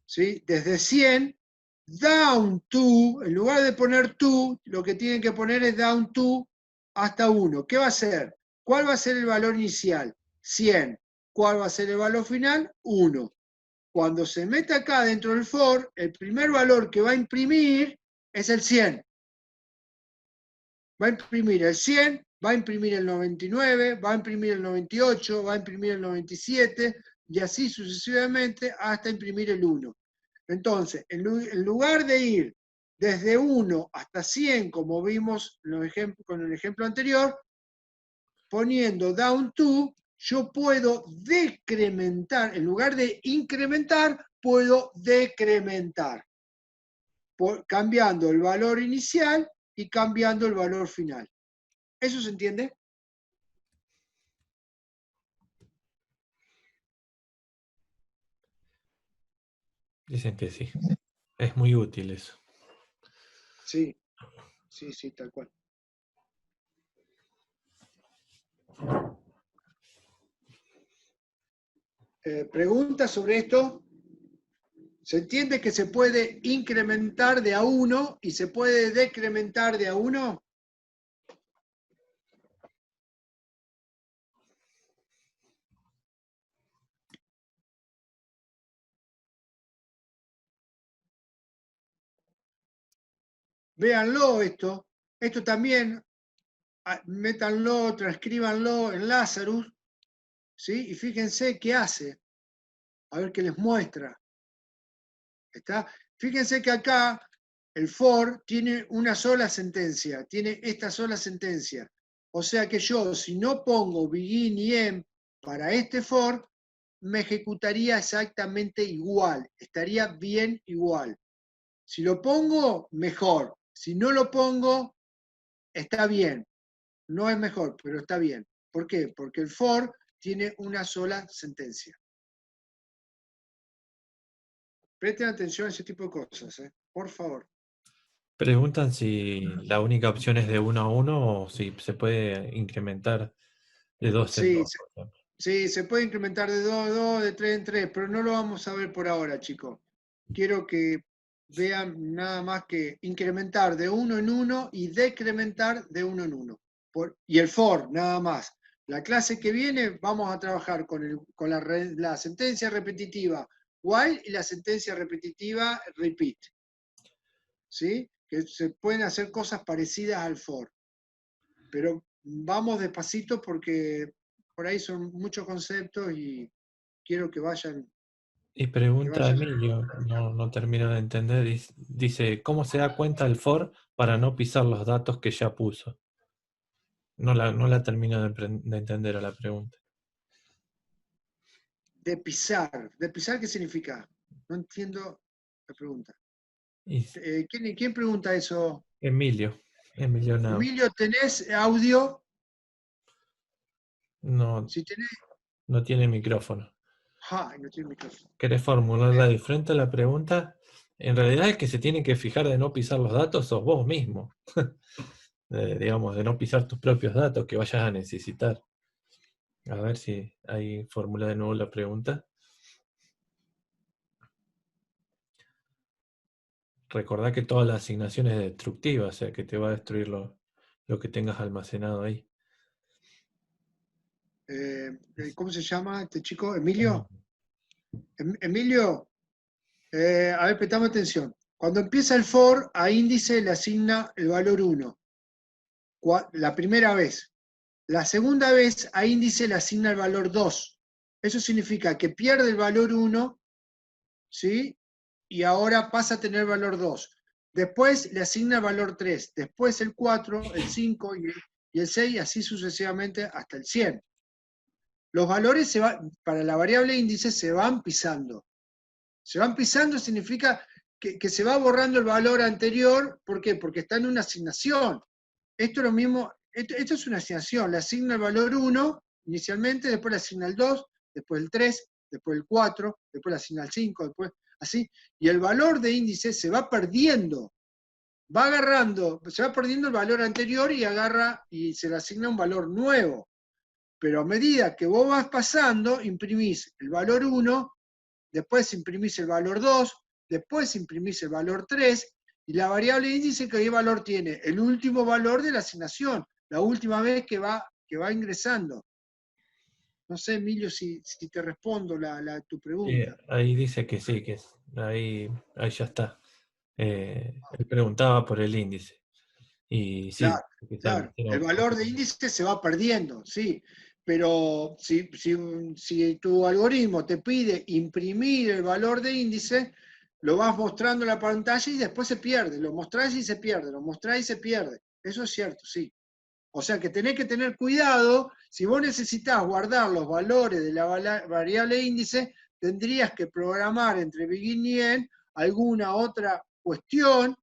S1: ¿Sí? Desde 100, down to, en lugar de poner to, lo que tienen que poner es down to hasta 1. ¿Qué va a hacer? ¿Cuál va a ser el valor inicial? 100. ¿Cuál va a ser el valor final? 1. Cuando se mete acá dentro del for, el primer valor que va a imprimir es el 100. Va a imprimir el 100, va a imprimir el 99, va a imprimir el 98, va a imprimir el 97, y así sucesivamente hasta imprimir el 1. Entonces, en lugar de ir desde 1 hasta 100, como vimos con el ejemplo anterior, poniendo down to, yo puedo decrementar, en lugar de incrementar, puedo decrementar, cambiando el valor inicial y cambiando el valor final. ¿Eso se entiende?
S2: Dicen que sí. Es muy útil eso.
S1: Sí, sí, sí, tal cual. ¿Preguntas sobre esto? ¿Se entiende que se puede incrementar de a 1 y se puede decrementar de a 1? Véanlo esto. Esto también, métanlo, transcríbanlo en Lazarus, ¿sí? Y fíjense qué hace. A ver qué les muestra. ¿Está? Fíjense que acá el for tiene una sola sentencia, tiene esta sola sentencia. O sea que yo, si no pongo begin y end para este for, me ejecutaría exactamente igual, estaría bien igual. Si lo pongo, mejor. Si no lo pongo, está bien. No es mejor, pero está bien. ¿Por qué? Porque el for tiene una sola sentencia. Presten atención a ese tipo de cosas, por favor.
S2: Preguntan si la única opción es de 1 a 1 o si se puede incrementar de 2 en
S1: Sí,
S2: 2, por ejemplo.
S1: sí, se puede incrementar de 2 en 2, de 3 en 3, pero no lo vamos a ver por ahora, chicos. Quiero que vean nada más que incrementar de 1 en 1 y decrementar de 1 en 1. Y el for, nada más. La clase que viene vamos a trabajar con la sentencia repetitiva while y la sentencia repetitiva repeat. ¿Sí? Que se pueden hacer cosas parecidas al for. Pero vamos despacito porque por ahí son muchos conceptos y quiero que vayan.
S2: Y pregunta Emilio, no termino de entender, dice, ¿cómo se da cuenta el for para no pisar los datos que ya puso? No la termino de entender a la pregunta.
S1: De pisar. ¿De pisar qué significa? No entiendo la pregunta. ¿Quién pregunta eso?
S2: Emilio Nava.
S1: Emilio, ¿tenés audio?
S2: No,
S1: Si tenés...
S2: no tiene micrófono.
S1: No tiene micrófono.
S2: ¿Querés formularla diferente la pregunta? En realidad el que se tiene que fijar de no pisar los datos sos vos mismo. Digamos, de no pisar tus propios datos que vayas a necesitar. A ver si ahí formula de nuevo la pregunta. Recordá que toda la asignación es destructiva, o sea que te va a destruir lo que tengas almacenado ahí.
S1: ¿Cómo se llama este chico? ¿Emilio? Emilio, a ver, prestame atención. Cuando empieza el for, a índice le asigna el valor 1. La primera vez. La segunda vez, a índice le asigna el valor 2. Eso significa que pierde el valor 1, ¿sí? Y ahora pasa a tener valor 2. Después le asigna el valor 3. Después el 4, el 5 y el 6, y así sucesivamente hasta el 100. Los valores para la variable índice se van pisando. Se van pisando significa que se va borrando el valor anterior. ¿Por qué? Porque está en una asignación. Esto es lo mismo, esto es una asignación. Le asigna el valor 1 inicialmente, después le asigna el 2, después el 3, después el 4, después le asigna el 5, después así. Y el valor de índice se va perdiendo. Va agarrando, se va perdiendo el valor anterior y agarra y se le asigna un valor nuevo. Pero a medida que vos vas pasando, imprimís el valor 1, después imprimís el valor 2, después imprimís el valor 3, y la variable índice, ¿qué valor tiene? El último valor de la asignación, la última vez que va ingresando. No sé, Emilio, si te respondo tu pregunta.
S2: Ahí dice que sí, que ahí ya está. Él preguntaba por el índice. Y sí,
S1: Claro. El valor de índice se va perdiendo, sí. Pero si tu algoritmo te pide imprimir el valor de índice, lo vas mostrando en la pantalla y después se pierde. Lo mostrás y se pierde, lo mostrás y se pierde. Eso es cierto, sí. O sea que tenés que tener cuidado. Si vos necesitas guardar los valores de la variable índice, tendrías que programar entre begin y end alguna otra cuestión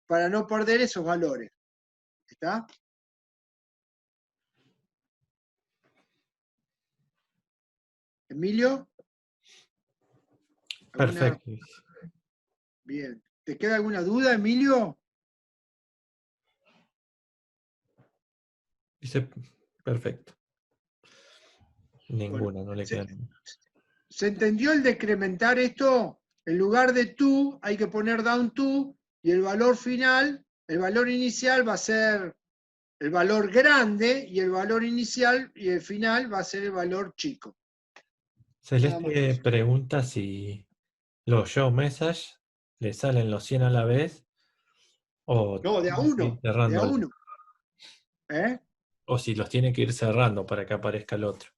S1: para no perder esos valores. ¿Está? ¿Emilio?
S2: Perfecto.
S1: Bien. ¿Te queda alguna duda, Emilio?
S2: Dice, perfecto. Ninguna, no le queda ninguna.
S1: ¿Se entendió el decrementar esto? En lugar de to, hay que poner down to, y el valor final, el valor inicial va a ser el valor grande, y el valor inicial y el final va a ser el valor chico.
S2: Celeste pregunta si los show message le salen los 100 a la vez o
S1: No, de a uno. De a uno.
S2: O si los tiene que ir cerrando para que aparezca el otro.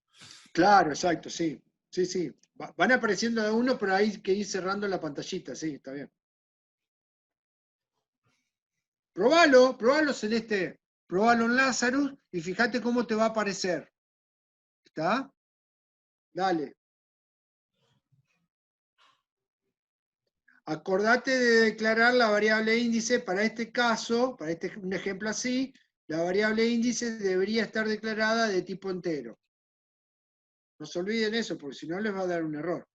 S1: Claro, exacto, sí. Sí. Van apareciendo de a uno, pero hay que ir cerrando la pantallita, sí, está bien. Probalo, Celeste. Probalo en Lazarus y fíjate cómo te va a aparecer. ¿Está? Dale. Acordate de declarar la variable índice para este caso, un ejemplo así, la variable índice debería estar declarada de tipo entero. No se olviden eso, porque si no les va a dar un error.